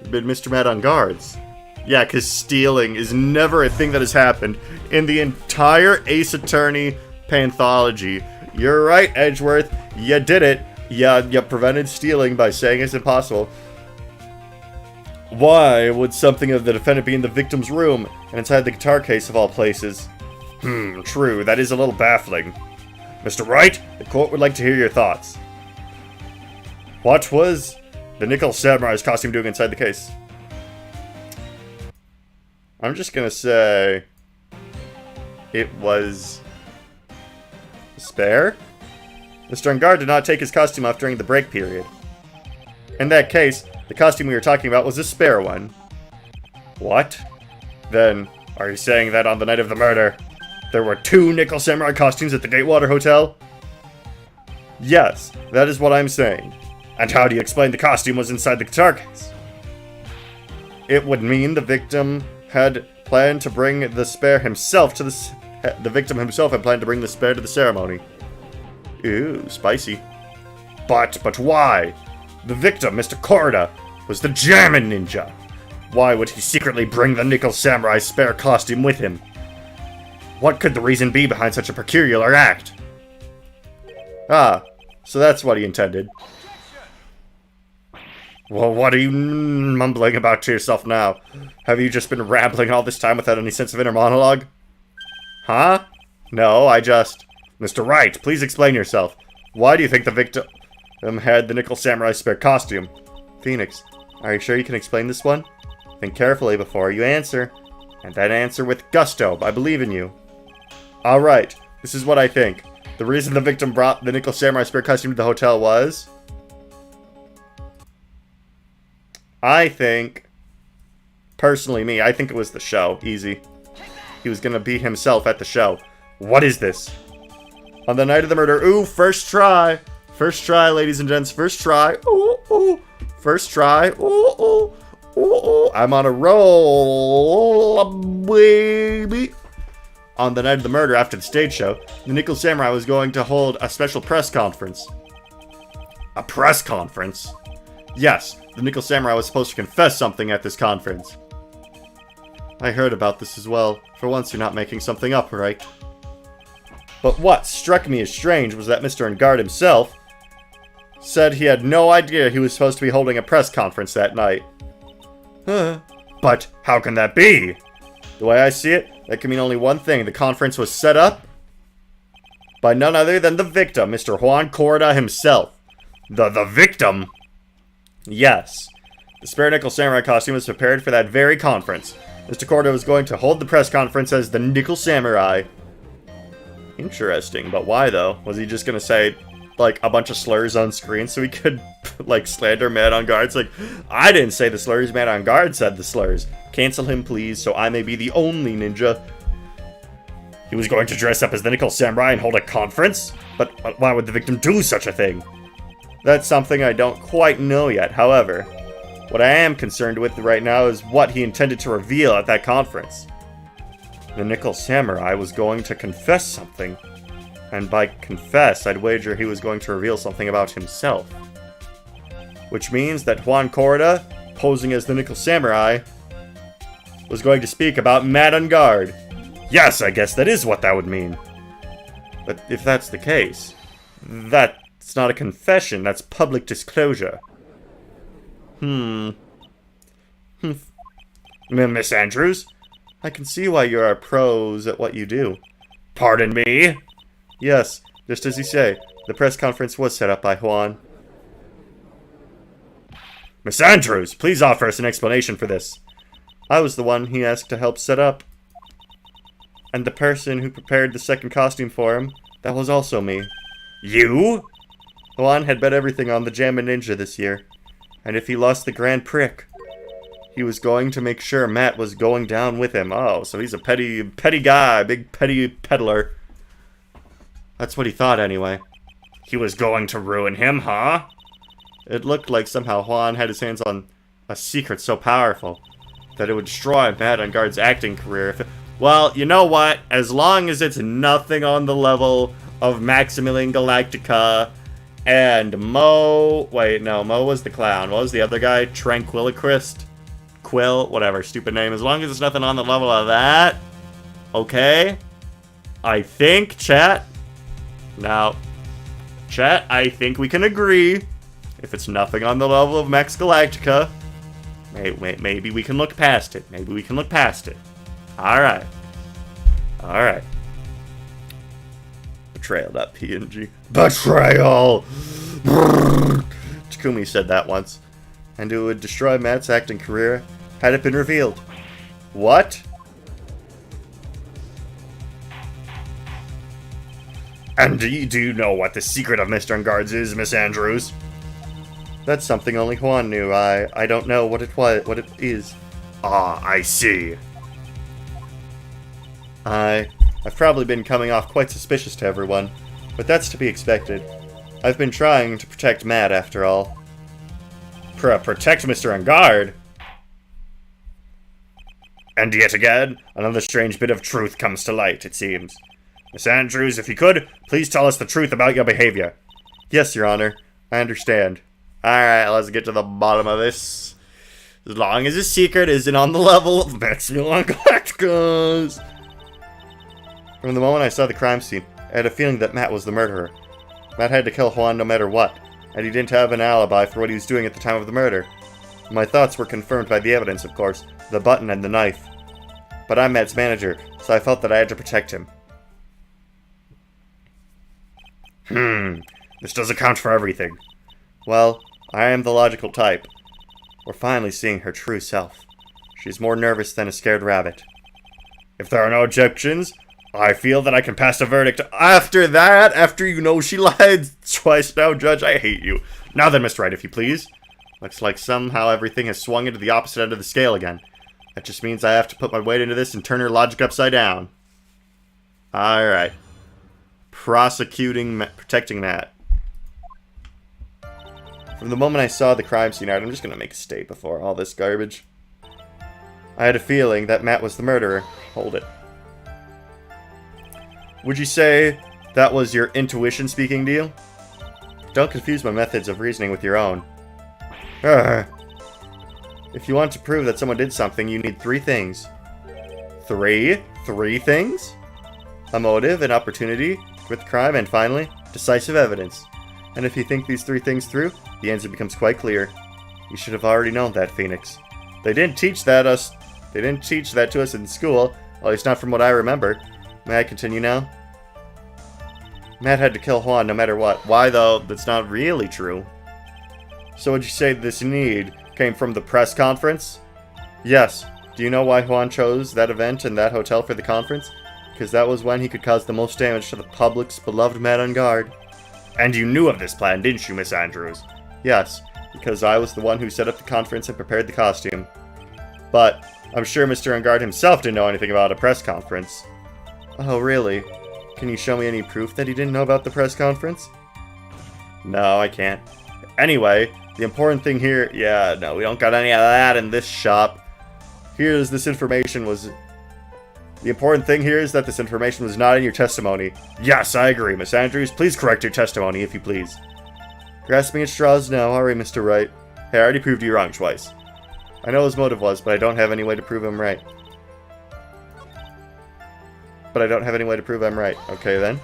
Speaker 1: Mr. Mad on Guard's. Yeah, because stealing is never a thing that has happened in the entire Ace Attorney panthology. You're right, Edgeworth. You did it. You prevented stealing by saying it's impossible. Why would something of the defendant be in the victim's room and inside the guitar case of all places? True. That is a little baffling. Mr. Wright, the court would like to hear your thoughts. What was the Nickel Samurai's costume doing inside the case? I'm just gonna say it was a spare? Mr. Angard did not take his costume off during the break period. In that case, the costume we were talking about was a spare one. What? Then, are you saying that on the night of the murder, there were 2 Nickel Samurai costumes at the Gatewater Hotel? Yes, that is what I'm saying. And how do you explain the costume was inside the guitar case? It would mean the victim had planned to bring the spare himself to the victim himself had planned to bring the spare to the ceremony. Ooh, spicy. But why? The victim, Mr. Korda, was the German ninja. Why would he secretly bring the Nickel Samurai spare costume with him? What could the reason be behind such a peculiar act? Ah, so that's what he intended. Well, what are you mumbling about to yourself now? Have you just been rambling all this time without any sense of inner monologue? Huh? No, Mr. Wright, please explain yourself. Why do you think the victim had the Nickel Samurai spare costume? Phoenix, are you sure you can explain this one? Think carefully before you answer. And then answer with gusto. I believe in you. Alright, this is what I think. The reason the victim brought the Nickel Samurai spare costume to the hotel was... I think... Personally, I think it was the show. Easy. He was gonna be himself at the show. What is this? On the night of the murder. Ooh, first try. First try, ladies and gents. First try. Ooh, ooh. First try. Ooh, ooh. Ooh, ooh. I'm on a roll, baby. On the night of the murder, after the stage show, the Nickel Samurai was going to hold a special press conference. A press conference? Yes, the Nickel Samurai was supposed to confess something at this conference. I heard about this as well. For once, you're not making something up, right? But what struck me as strange was that Mr. Angard himself said he had no idea he was supposed to be holding a press conference that night. But how can that be? The way I see it, that can mean only one thing. The conference was set up by none other than the victim, Mr. Juan Korda himself. The victim? Yes. The spare nickel samurai costume was prepared for that very conference. Mr. Korda was going to hold the press conference as the Nickel Samurai. Interesting, but why though? Was he just gonna say, like, a bunch of slurs on screen so he could, like, slander Man on Guard? It's like, I didn't say the slurs, Man on Guard said the slurs. Cancel him, please, so I may be the only ninja. He was going to dress up as the Nickel Samurai and hold a conference? But why would the victim do such a thing? That's something I don't quite know yet, however. What I am concerned with right now is what he intended to reveal at that conference. The Nickel Samurai was going to confess something. And by confess, I'd wager he was going to reveal something about himself. Which means that Juan Korda, posing as the Nickel Samurai, was going to speak about Mad on Guard. Yes, I guess that is what that would mean. But if that's the case, that's not a confession, that's public disclosure. Miss Andrews? I can see why you are pros at what you do. Pardon me? Yes, just as you say, the press conference was set up by Juan. Miss Andrews, please offer us an explanation for this. I was the one he asked to help set up. And the person who prepared the second costume for him, that was also me. You? Juan had bet everything on the Jammin' Ninja this year. And if he lost the Grand Prix, he was going to make sure Matt was going down with him. Oh, so he's a petty guy, big petty peddler. That's what he thought anyway. He was going to ruin him, huh? It looked like somehow Juan had his hands on a secret so powerful that it would destroy Mad on Guard's acting career. Well, you know what? As long as it's nothing on the level of Maximilian Galactica and Mo... Wait, no, Mo was the clown. What was the other guy? Tranquiliquist? Quill? Whatever, stupid name. As long as it's nothing on the level of that. Okay? I think, chat. Now, chat, I think we can agree. If it's nothing on the level of Max Galactica, maybe we can look past it. Maybe we can look past it. Alright. Alright. Betrayal.png. Betrayal! Takumi said that once. And it would destroy Matt's acting career had it been revealed. What? And do you know what the secret of Mr. Unguards is, Miss Andrews? That's something only Juan knew. I don't know what it is. Ah, I see. I've probably been coming off quite suspicious to everyone, but that's to be expected. I've been trying to protect Matt, after all. Protect Mr. Unguard? And yet again, another strange bit of truth comes to light, it seems. Miss Andrews, if you could, please tell us the truth about your behavior. Yes, Your Honor. I understand. Alright, let's get to the bottom of this. As long as his secret isn't on the level of Maximilian Galacticus. From the moment I saw the crime scene, I had a feeling that Matt was the murderer. Matt had to kill Juan no matter what, and he didn't have an alibi for what he was doing at the time of the murder. My thoughts were confirmed by the evidence, of course, the button and the knife. But I'm Matt's manager, so I felt that I had to protect him. This does account for everything. Well, I am the logical type. We're finally seeing her true self. She's more nervous than a scared rabbit. If there are no objections, I feel that I can pass a verdict. After that, after you know she lied twice now, Judge, I hate you. Now then, Mr. Wright, if you please. Looks like somehow everything has swung into the opposite end of the scale again. That just means I have to put my weight into this and turn her logic upside down. Alright. Protecting Matt. From the moment I saw the crime scene, I'm just going to make a state before all this garbage. I had a feeling that Matt was the murderer. Hold it. Would you say that was your intuition speaking to you? Don't confuse my methods of reasoning with your own. If you want to prove that someone did something, you need 3 things. 3? 3 things? A motive, an opportunity, with crime, and finally, decisive evidence. And if you think these 3 things through, the answer becomes quite clear. You should have already known that, Phoenix. They didn't teach that to us in school, at least not from what I remember. May I continue now? Matt had to kill Juan no matter what. Why, though? That's not really true. So would you say this need came from the press conference? Yes. Do you know why Juan chose that event and that hotel for the conference? Because that was when he could cause the most damage to the public's beloved Madame Guard. And you knew of this plan, didn't you, Miss Andrews? Yes, because I was the one who set up the conference and prepared the costume. But I'm sure Mr. Enguarde himself didn't know anything about a press conference. Oh, really? Can you show me any proof that he didn't know about the press conference? No, I can't. Anyway, the important thing here... Yeah, no, we don't got any of that in this shop. The important thing here is that this information was not in your testimony. Yes, I agree, Miss Andrews. Please correct your testimony, if you please. Grasping at straws now. Alright, Mr. Wright. Hey, I already proved you wrong twice. I know what his motive was, but I don't have any way to prove him right. Okay, then.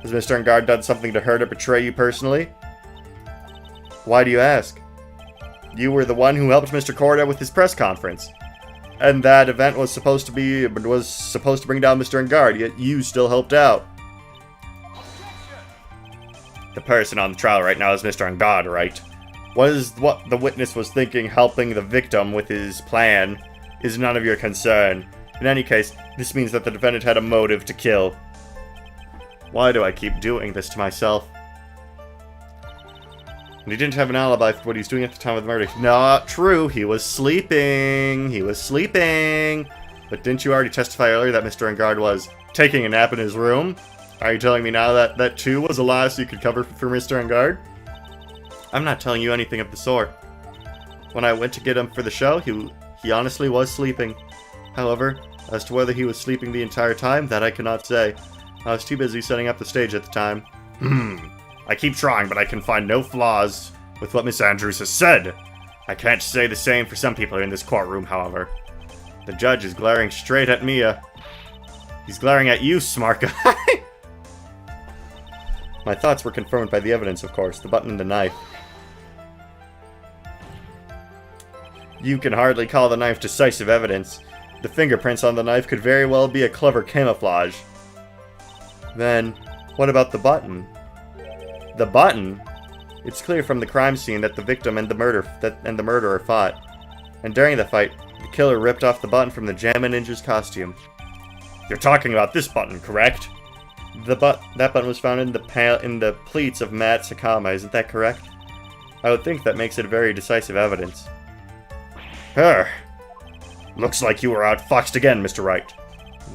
Speaker 1: Has Mr. Enguarde done something to hurt or betray you personally? Why do you ask? You were the one who helped Mr. Corda with his press conference. And that event was supposed to bring down Mr. Enguarde, yet you still helped out. The person on the trial right now is Mr. Enguarde, right? What the witness was thinking helping the victim with his plan is none of your concern. In any case, this means that the defendant had a motive to kill. Why do I keep doing this to myself? And he didn't have an alibi for what he was doing at the time of the murder. Not true. He was sleeping. But didn't you already testify earlier that Mr. Enguarde was taking a nap in his room? Are you telling me now that that too was a lie so you could cover for Mr. Enguarde? I'm not telling you anything of the sort. When I went to get him for the show, he honestly was sleeping. However, as to whether he was sleeping the entire time, that I cannot say. I was too busy setting up the stage at the time. I keep trying, but I can find no flaws with what Miss Andrews has said. I can't say the same for some people in this courtroom, however. The judge is glaring straight at Mia. He's glaring at you, smart guy. My thoughts were confirmed by the evidence, of course, the button and the knife. You can hardly call the knife decisive evidence. The fingerprints on the knife could very well be a clever camouflage. Then, what about the button? The button? It's clear from the crime scene that the victim and the murderer fought. And during the fight, the killer ripped off the button from the Jammin' Ninja's costume. You're talking about this button, correct? That button was found in the pleats of Matt Sakama, isn't that correct? I would think that makes it very decisive evidence. Looks like you were outfoxed again, Mr. Wright.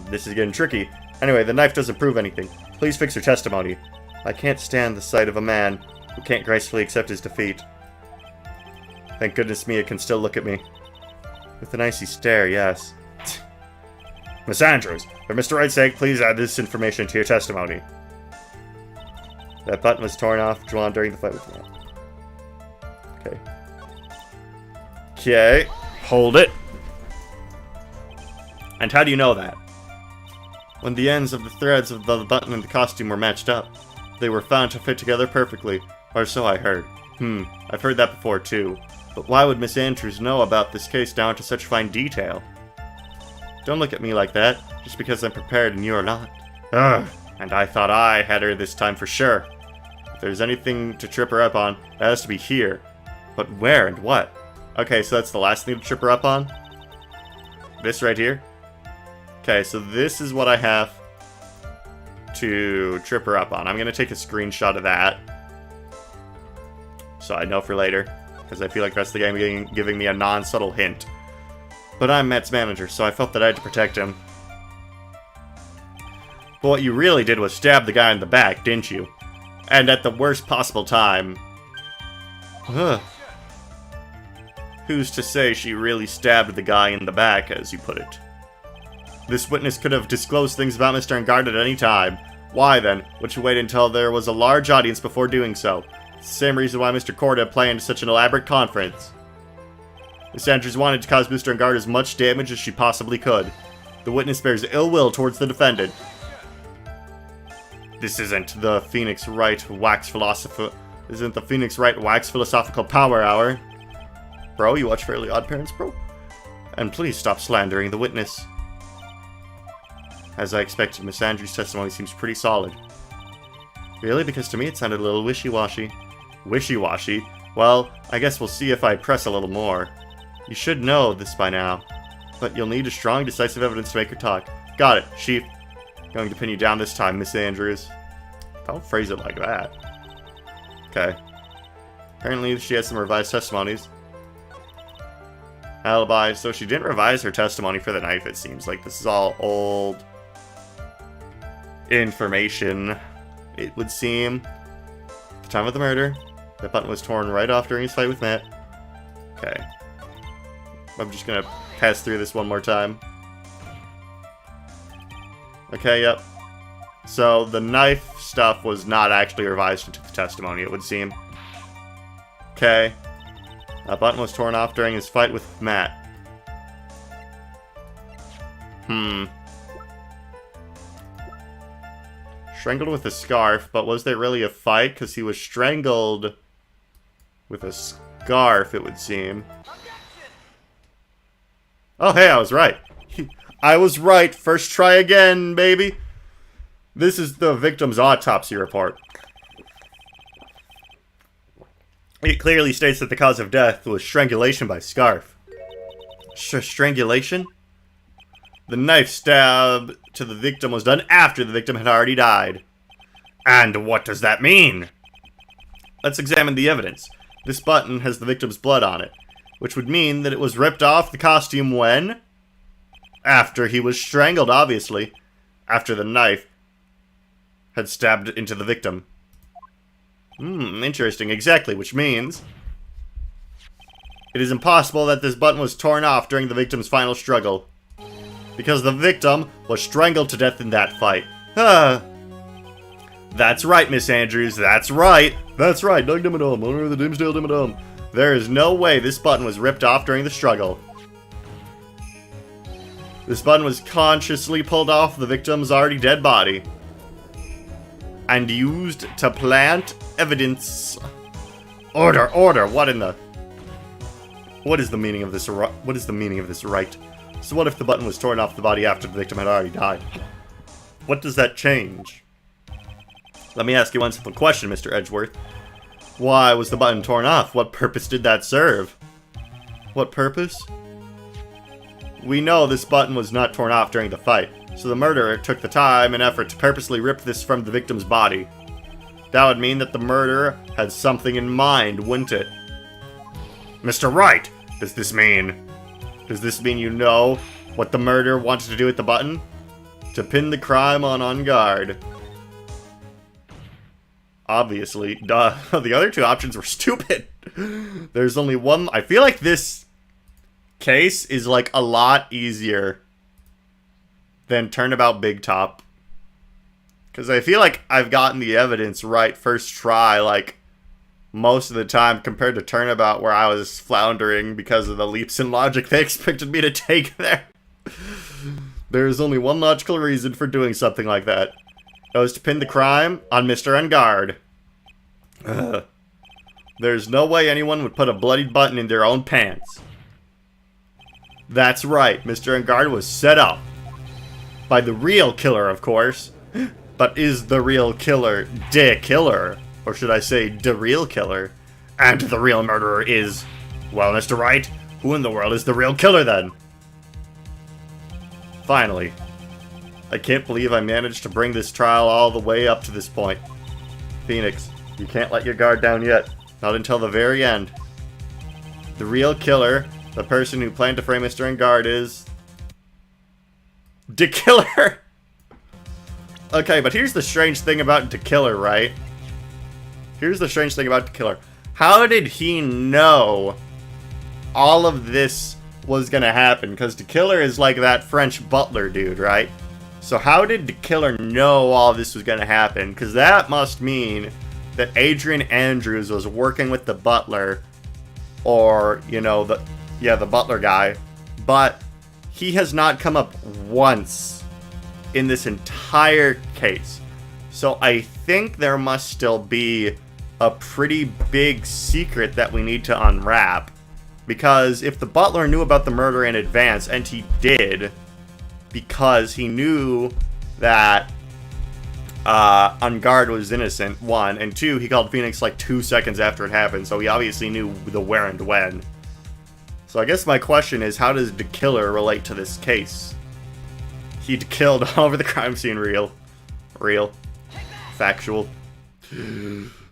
Speaker 1: This is getting tricky. Anyway, the knife doesn't prove anything. Please fix your testimony. I can't stand the sight of a man who can't gracefully accept his defeat. Thank goodness Mia can still look at me. With an icy stare, yes. Miss Andrews, for Mr. Wright's sake, please add this information to your testimony. That button was torn off, drawn during the fight with me. Okay. Okay. Hold it. And how do you know that? When the ends of the threads of the button and the costume were matched up, they were found to fit together perfectly, or so I heard. I've heard that before too. But why would Miss Andrews know about this case down to such fine detail? Don't look at me like that, just because I'm prepared and you're not. And I thought I had her this time for sure. If there's anything to trip her up on, it has to be here. But where and what? Okay, so that's the last thing to trip her up on? This right here? Okay, so this is what I have to trip her up on. I'm going to take a screenshot of that, so I know for later, because I feel like the rest of the game giving me a non-subtle hint. But I'm Matt's manager, so I felt that I had to protect him. But what you really did was stab the guy in the back, didn't you? And at the worst possible time. Who's to say she really stabbed the guy in the back, as you put it? This witness could have disclosed things about Mr. Enguarde at any time. Why, then, would she wait until there was a large audience before doing so? It's the same reason why Mr. Corda planned such an elaborate conference. Miss Andrews wanted to cause Mr. Enguarde as much damage as she possibly could. The witness bears ill will towards the defendant. This isn't the Phoenix Wright Wax Philosophical Power Hour. Bro, you watch Fairly Odd Parents, bro? And please stop slandering the witness. As I expected, Miss Andrews' testimony seems pretty solid. Really? Because to me it sounded a little wishy-washy. Wishy-washy? Well, I guess we'll see if I press a little more. You should know this by now, but you'll need a strong, decisive evidence to make her talk. Got it, Chief. Going to pin you down this time, Miss Andrews. Don't phrase it like that. Okay. Apparently she has some revised testimonies. Alibi. So she didn't revise her testimony for the knife, it seems like. This is all old information, it would seem. At the time of the murder, that button was torn right off during his fight with Matt. Okay. I'm just gonna pass through this one more time. Okay, yep. So the knife stuff was not actually revised into the testimony, it would seem. Okay. That button was torn off during his fight with Matt. Strangled with a scarf, but was there really a fight? Because he was strangled with a scarf, it would seem. Oh, hey, I was right. I was right. First try again, baby. This is the victim's autopsy report. It clearly states that the cause of death was strangulation by scarf. Strangulation? The knife stab to the victim was done after the victim had already died. And what does that mean? Let's examine the evidence. This button has the victim's blood on it, which would mean that it was ripped off the costume when? After he was strangled, obviously. After the knife had stabbed into the victim. Interesting. Exactly, which means it is impossible that this button was torn off during the victim's final struggle. Because the victim was strangled to death in that fight. That's right, Miss Andrews. That's right. That's right. Doug Dimmadome, owner of the Dimsdale Dimmadome. There is no way this button was ripped off during the struggle. This button was consciously pulled off the victim's already dead body and used to plant evidence. Order, order. What in the? What is the meaning of this? What is the meaning of this right? So what if the button was torn off the body after the victim had already died? What does that change? Let me ask you one simple question, Mr. Edgeworth. Why was the button torn off? What purpose did that serve? What purpose? We know this button was not torn off during the fight, so the murderer took the time and effort to purposely rip this from the victim's body. That would mean that the murderer had something in mind, wouldn't it? Mr. Wright, does this mean you know what the murderer wanted to do with the button? To pin the crime on guard. Obviously, duh. The other two options were stupid. There's only one. I feel like this case is like a lot easier than Turnabout Big Top. Because I feel like I've gotten the evidence right first try, like, most of the time compared to Turnabout where I was floundering because of the leaps in logic they expected me to take there. There's only one logical reason for doing something like that. It was to pin the crime on Mr. Enguarde. There's no way anyone would put a bloodied button in their own pants. That's right, Mr. Enguarde was set up. By the real killer, of course. But is the real killer de killer? Or should I say, the real killer? And the real murderer is... Well, Mr. Wright, who in the world is the real killer then? Finally. I can't believe I managed to bring this trial all the way up to this point. Phoenix, you can't let your guard down yet. Not until the very end. The real killer, the person who planned to frame Mr. Enguarde is... De Killer! Okay, but here's the strange thing about De Killer, right? Here's the strange thing about De Killer. How did he know all of this was gonna happen? Because De Killer is like that French butler dude, right? So how did De Killer know all this was gonna happen? Because that must mean that Adrian Andrews was working with the butler, or, you know, the butler guy, but he has not come up once in this entire case. So I think there must still be a pretty big secret that we need to unwrap. Because if the butler knew about the murder in advance, and he did, because he knew that Guard was innocent, one, and two, he called Phoenix like 2 seconds after it happened, so he obviously knew the where and when. So I guess my question is, how does the killer relate to this case? He killed all over the crime scene, real. Factual.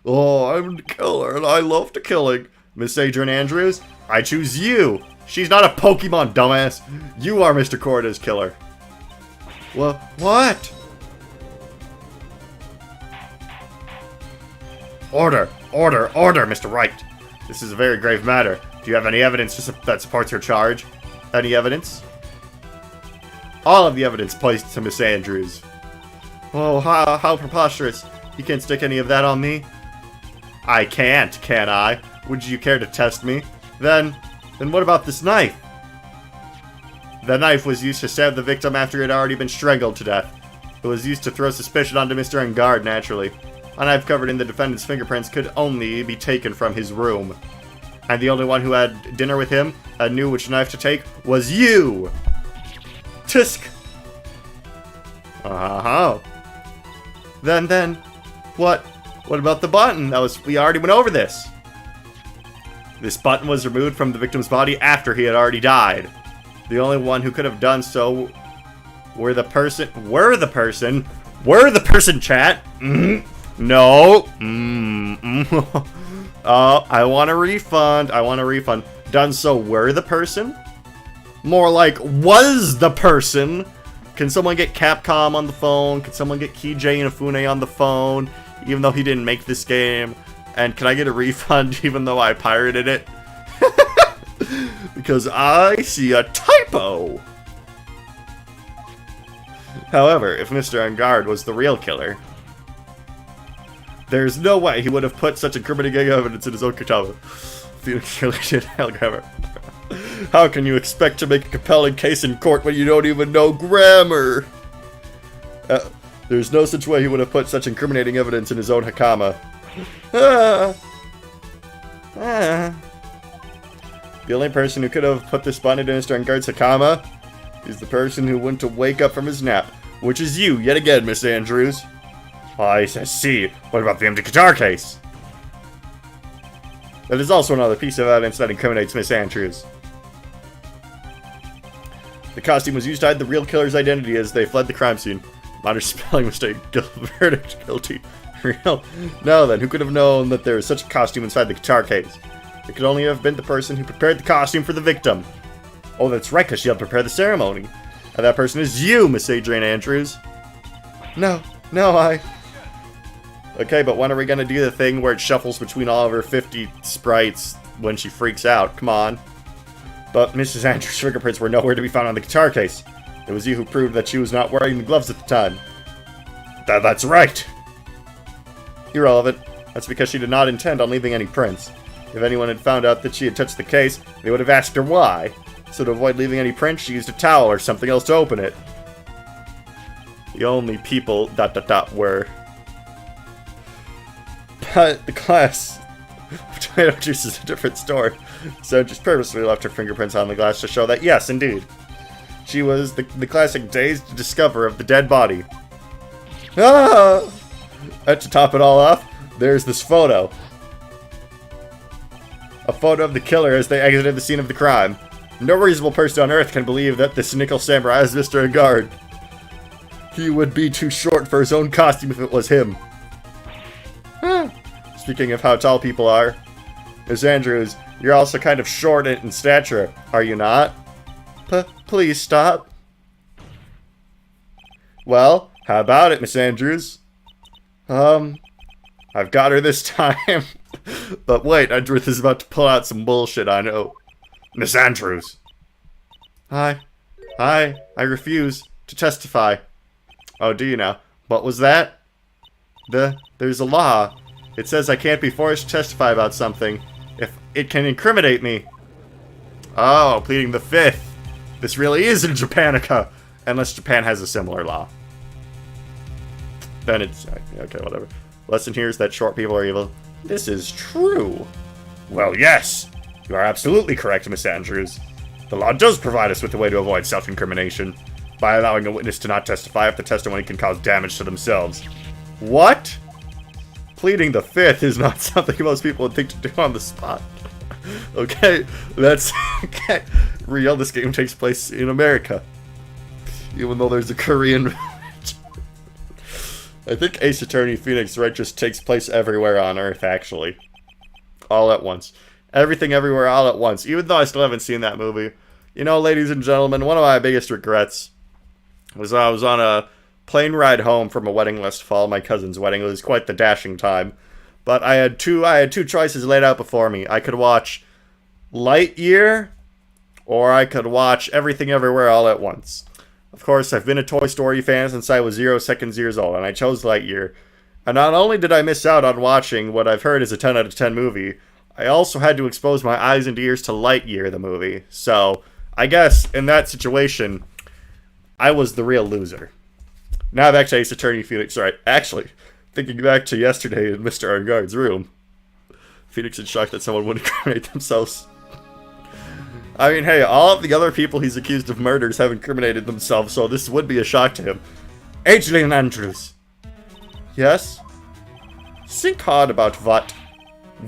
Speaker 1: Oh, I'm the killer, and I love the killing. Miss Adrian Andrews, I choose you! She's not a Pokemon, dumbass! You are Mr. Corda's killer. What? Order, Mr. Wright. This is a very grave matter. Do you have any evidence that supports your charge? Any evidence? All of the evidence placed to Miss Andrews. Oh, how preposterous. You can't stick any of that on me? I can't, can I? Would you care to test me? Then what about this knife? The knife was used to stab the victim after it had already been strangled to death. It was used to throw suspicion onto Mr. Engard, naturally. A knife covered in the defendant's fingerprints could only be taken from his room. And the only one who had dinner with him and knew which knife to take was you! Tisk! Uh-huh. Then, what about the button? We already went over this. This button was removed from the victim's body after he had already died. The only one who could have done so were the person, chat. No. I want a refund. Done so were the person? More like, was the person? Can someone get Capcom on the phone? Can someone get Kijay Inafune on the phone? Even though he didn't make this game. And can I get a refund even though I pirated it? Because I see a typo! However, if Mr. Engard was the real killer, there's no way he would have put such incriminating evidence in his own katana. Phoenix really did, however. How can you expect to make a compelling case in court when you don't even know grammar? There's no such way he would have put such incriminating evidence in his own hakama. The only person who could have put this button in Mr. Engard's hakama is the person who went to wake up from his nap, which is you, yet again, Miss Andrews. I see. What about the empty guitar case? That is also another piece of evidence that incriminates Miss Andrews. The costume was used to hide the real killer's identity as they fled the crime scene. Minor spelling mistake. Verdict guilty. Real? No then, who could have known that there was such a costume inside the guitar case? It could only have been the person who prepared the costume for the victim. Oh, that's right, because she helped prepare the ceremony. And that person is you, Miss Adrian Andrews. No, Okay, but when are we gonna do the thing where it shuffles between all of her 50 sprites when she freaks out? Come on. But Mrs. Andrews' fingerprints were nowhere to be found on the guitar case. It was you who proved that she was not wearing the gloves at the time. That's right! Irrelevant. That's because she did not intend on leaving any prints. If anyone had found out that she had touched the case, they would have asked her why. So to avoid leaving any prints, she used a towel or something else to open it. The only people... were... But the class of tomato juice is a different story. So just purposely left her fingerprints on the glass to show that, yes, indeed. She was the classic dazed discoverer of the dead body. Ah! And to top it all off, there's this photo. A photo of the killer as they exited the scene of the crime. No reasonable person on Earth can believe that this Nickel Samurai is Mr. Engard. He would be too short for his own costume if it was him. Speaking of how tall people are, Miss Andrews, you're also kind of short in stature, are you not? Please stop. Well, how about it, Miss Andrews? I've got her this time. But wait, Edgeworth is about to pull out some bullshit, I know. Miss Andrews. I refuse to testify. Oh, do you now? What was that? There's a law. It says I can't be forced to testify about something if it can incriminate me. Oh, pleading the fifth. This really is in Japanica. Unless Japan has a similar law. Then it's... okay, whatever. Lesson here is that short people are evil. This is true. Well, yes. You are absolutely correct, Miss Andrews. The law does provide us with a way to avoid self-incrimination by allowing a witness to not testify if the testimony can cause damage to themselves. What? Pleading the fifth is not something most people would think to do on the spot. Okay, that's okay. Real, this game takes place in America. Even though there's a Korean I think Ace Attorney Phoenix Wright just takes place everywhere on Earth, actually. All at once. Everything everywhere all at once. Even though I still haven't seen that movie. You know, ladies and gentlemen, one of my biggest regrets was I was on a plane ride home from a wedding last fall, my cousin's wedding. It was quite the dashing time. But I had two choices laid out before me. I could watch Lightyear, or I could watch Everything Everywhere All at Once. Of course, I've been a Toy Story fan since I was 0 seconds years old, and I chose Lightyear. And not only did I miss out on watching what I've heard is a 10 out of 10 movie, I also had to expose my eyes and ears to Lightyear, the movie. So, I guess, in that situation, I was the real loser. Now back to Ace Attorney Phoenix Wright. Actually, thinking back to yesterday in Mr. Argard's room, Phoenix is shocked that someone would incriminate themselves. I mean, hey, all of the other people he's accused of murders have incriminated themselves, so this would be a shock to him. Adrian Andrews. Yes? Think hard about what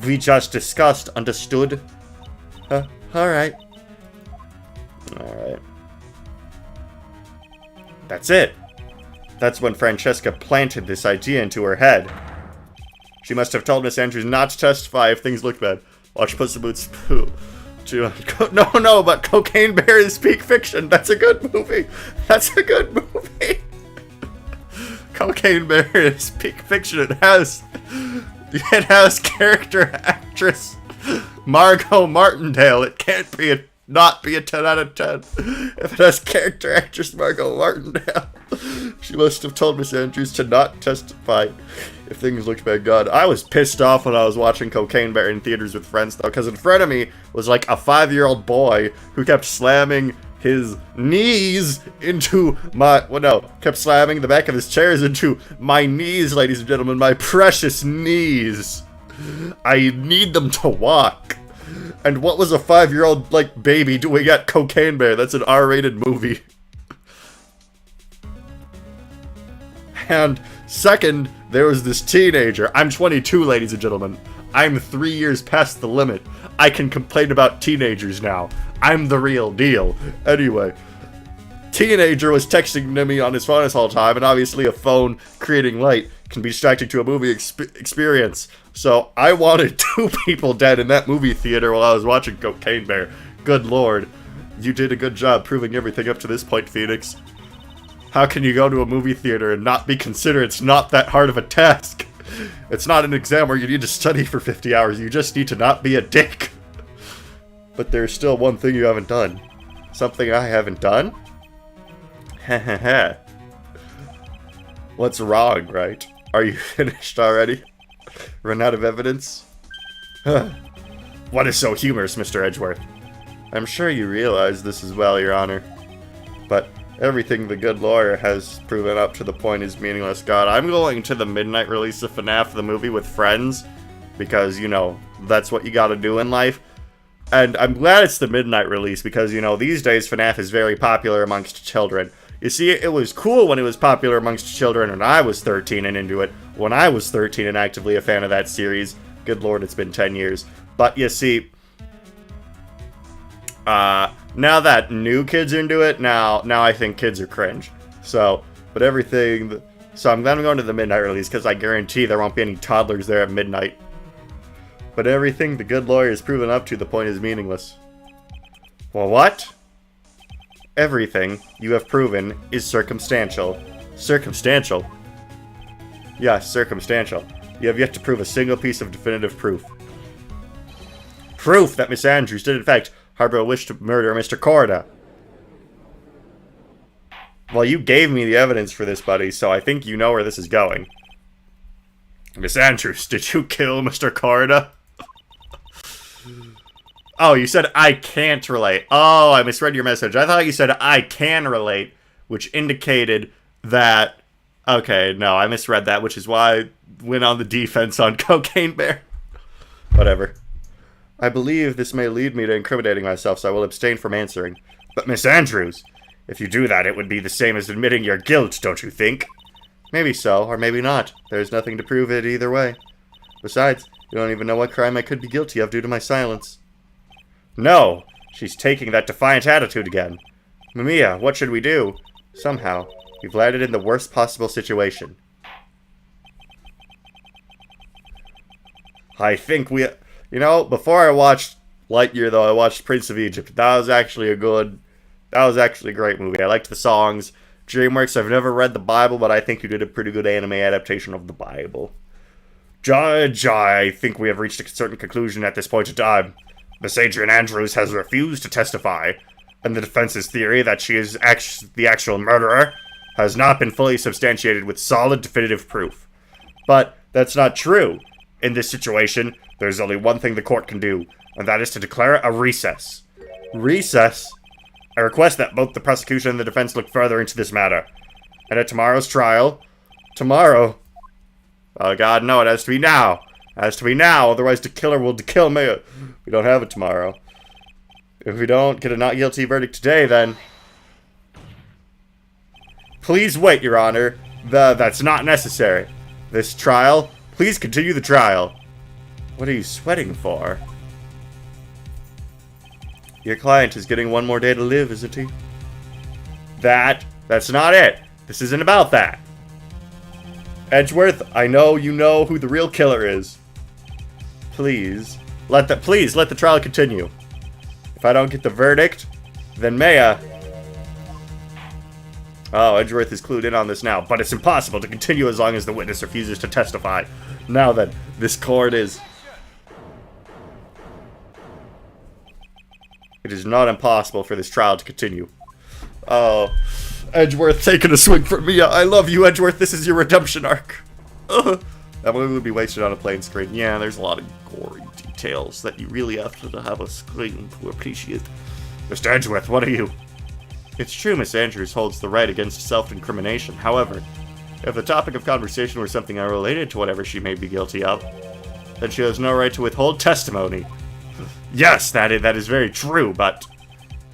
Speaker 1: we just discussed, understood? Alright. Alright. That's it. That's when Francesca planted this idea into her head. She must have told Miss Andrews not to testify if things looked bad. Watch Puss in Boots. No, but Cocaine Bear is peak fiction. That's a good movie. That's a good movie. Cocaine Bear is peak fiction. It has character actress Margot Martindale. It can't be not be a 10 out of 10 if it has character actress Margot Martindale. She must have told Miss Andrews to not testify if things looked bad. God, I was pissed off when I was watching Cocaine Bear in theaters with friends, though, because in front of me was like a 5-year-old boy who kept slamming his knees into kept slamming the back of his chairs into my knees, ladies and gentlemen, my precious knees. I need them to walk. And what was a 5-year-old, baby doing at Cocaine Bear? That's an R-rated movie. And second, there was this teenager. I'm 22, ladies and gentlemen. I'm 3 years past the limit. I can complain about teenagers now. I'm the real deal. Anyway, teenager was texting to me on his phone this whole time, and obviously a phone creating light can be distracting to a movie experience. So I wanted 2 people dead in that movie theater while I was watching Cocaine Bear. Good lord. You did a good job proving everything up to this point, Phoenix. How can you go to a movie theater and not be considered it's not that hard of a task? It's not an exam where you need to study for 50 hours. You just need to not be a dick. But there's still one thing you haven't done. Something I haven't done? Heh. What's wrong, right? Are you finished already? Run out of evidence? What is so humorous, Mr. Edgeworth? I'm sure you realize this as well, Your Honor. But everything the good lawyer has proven up to the point is meaningless. God, I'm going to the midnight release of FNAF the movie with friends. Because, that's what you gotta do in life. And I'm glad it's the midnight release because, these days FNAF is very popular amongst children. You see, it was cool when it was popular amongst children when I was 13 and into it. When I was 13 and actively a fan of that series. Good lord, it's been 10 years. But you see, now that new kids are into it, now I think kids are cringe. So I'm glad I'm going to the midnight release because I guarantee there won't be any toddlers there at midnight. But everything the good lawyer has proven up to the point is meaningless. Well, what? Everything you have proven is circumstantial. Circumstantial? Yes, circumstantial. You have yet to prove a single piece of definitive proof. Proof that Miss Andrews did in fact harbor a wish to murder Mr. Corda. Well, you gave me the evidence for this, buddy, so I think you know where this is going. Miss Andrews, did you kill Mr. Corda? Oh, you said I can't relate. Oh, I misread your message. I thought you said I can relate, which indicated that... Okay, no, I misread that, which is why I went on the defense on Cocaine Bear. Whatever. I believe this may lead me to incriminating myself, so I will abstain from answering. But Miss Andrews, if you do that, it would be the same as admitting your guilt, don't you think? Maybe so, or maybe not. There's nothing to prove it either way. Besides, you don't even know what crime I could be guilty of due to my silence. No! She's taking that defiant attitude again. Mamiya, what should we do? Somehow, we've landed in the worst possible situation. I think we... You know, before I watched Lightyear, though, I watched Prince of Egypt. That was actually a great movie. I liked the songs. DreamWorks, I've never read the Bible, but I think you did a pretty good anime adaptation of the Bible. Judge, I think we have reached a certain conclusion at this point in time. Miss Adrian Andrews has refused to testify, and the defense's theory that she is the actual murderer has not been fully substantiated with solid definitive proof. But that's not true. In this situation, there's only one thing the court can do, and that is to declare a recess. Recess? I request that both the prosecution and the defense look further into this matter. And at tomorrow's trial... Tomorrow? Oh god, no, it has to be now. It has to be now, otherwise the killer will kill me. We don't have it tomorrow. If we don't get a not guilty verdict today, then... Please wait, Your Honor. That's not necessary. This trial... Please continue the trial. What are you sweating for? Your client is getting one more day to live, isn't he? That's not it. This isn't about that. Edgeworth, I know you know who the real killer is. Please let the trial continue. If I don't get the verdict, then Maya... Oh, Edgeworth is clued in on this now, but it's impossible to continue as long as the witness refuses to testify. Now then, this court is... It is not impossible for this trial to continue. Oh, Edgeworth taking a swing from Mia. I love you, Edgeworth. This is your redemption arc. That movie would be wasted on a plain screen. Yeah, there's a lot of gory details that you really have to have a screen to appreciate. Mr. Edgeworth, what are you? It's true Miss Andrews holds the right against self-incrimination. However, if the topic of conversation were something unrelated to whatever she may be guilty of, then she has no right to withhold testimony. Yes, that is very true, but...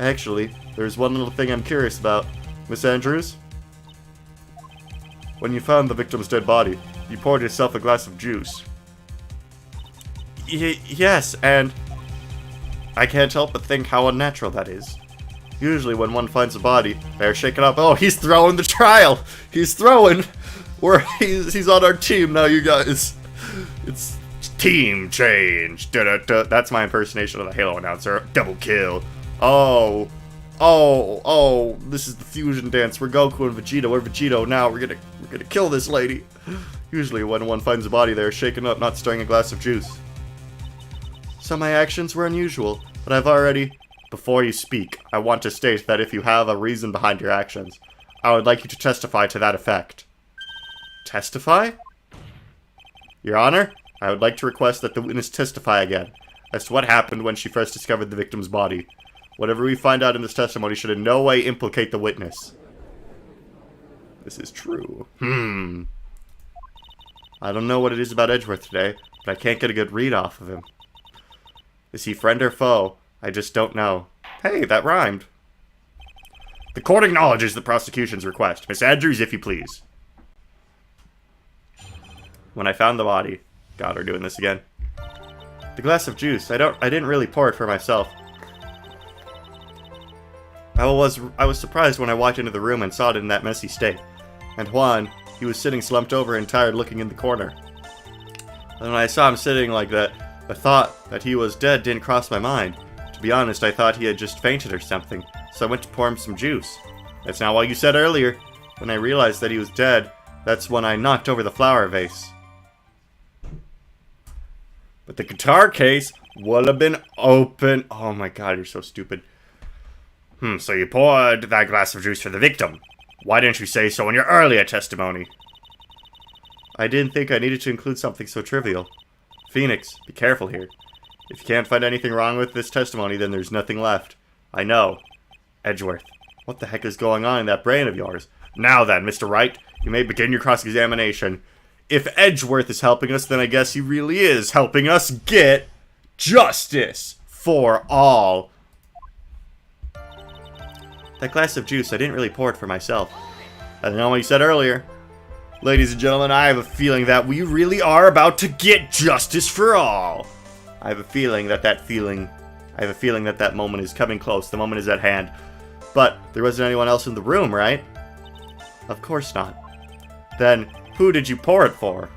Speaker 1: Actually, there's one little thing I'm curious about. Miss Andrews? When you found the victim's dead body, you poured yourself a glass of juice. Yes, and... I can't help but think how unnatural that is. Usually when one finds a body, they're shaken up. Oh, he's throwing the trial! He's throwing! He's on our team now, you guys. It's team change. Da-da-da. That's my impersonation of the Halo announcer. Double kill. Oh, this is the fusion dance. We're Goku and Vegeta. We're Vegito now. We're gonna kill this lady. Usually when one finds a body, they're shaken up, not stirring a glass of juice. So my actions were unusual, but I've already... Before you speak, I want to state that if you have a reason behind your actions, I would like you to testify to that effect. Testify? Your Honor, I would like to request that the witness testify again as to what happened when she first discovered the victim's body. Whatever we find out in this testimony should in no way implicate the witness. This is true. I don't know what it is about Edgeworth today, but I can't get a good read off of him. Is he friend or foe? I just don't know. Hey, that rhymed. The court acknowledges the prosecution's request. Miss Andrews, if you please. When I found the body... God, we're doing this again. The glass of juice. I didn't really pour it for myself. I was surprised when I walked into the room and saw it in that messy state. And Juan, he was sitting slumped over and tired looking in the corner. And when I saw him sitting like that, the thought that he was dead didn't cross my mind. To be honest, I thought he had just fainted or something, so I went to pour him some juice. That's not what you said earlier. When I realized that he was dead, that's when I knocked over the flower vase. But the guitar case would have been open. Oh my god, you're so stupid. So you poured that glass of juice for the victim. Why didn't you say so in your earlier testimony? I didn't think I needed to include something so trivial. Phoenix, be careful here. If you can't find anything wrong with this testimony, then there's nothing left. I know. Edgeworth, what the heck is going on in that brain of yours? Now then, Mr. Wright, you may begin your cross-examination. If Edgeworth is helping us, then I guess he really is helping us get justice for all. That glass of juice, I didn't really pour it for myself. I don't know what you said earlier. Ladies and gentlemen, I have a feeling that we really are about to get justice for all. I have a feeling that that moment is coming close. The moment is at hand. But there wasn't anyone else in the room, right? Of course not. Then, who did you pour it for?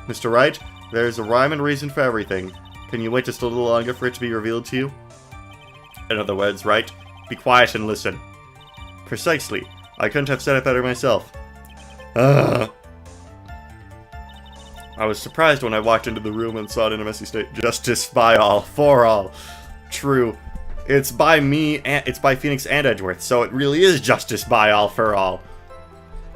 Speaker 1: Mr. Wright, there's a rhyme and reason for everything. Can you wait just a little longer for it to be revealed to you? In other words, Wright, be quiet and listen. Precisely. I couldn't have said it better myself. I was surprised when I walked into the room and saw it in a messy state. Justice by all, for all. True. It's by me, and it's by Phoenix and Edgeworth, so it really is justice by all, for all.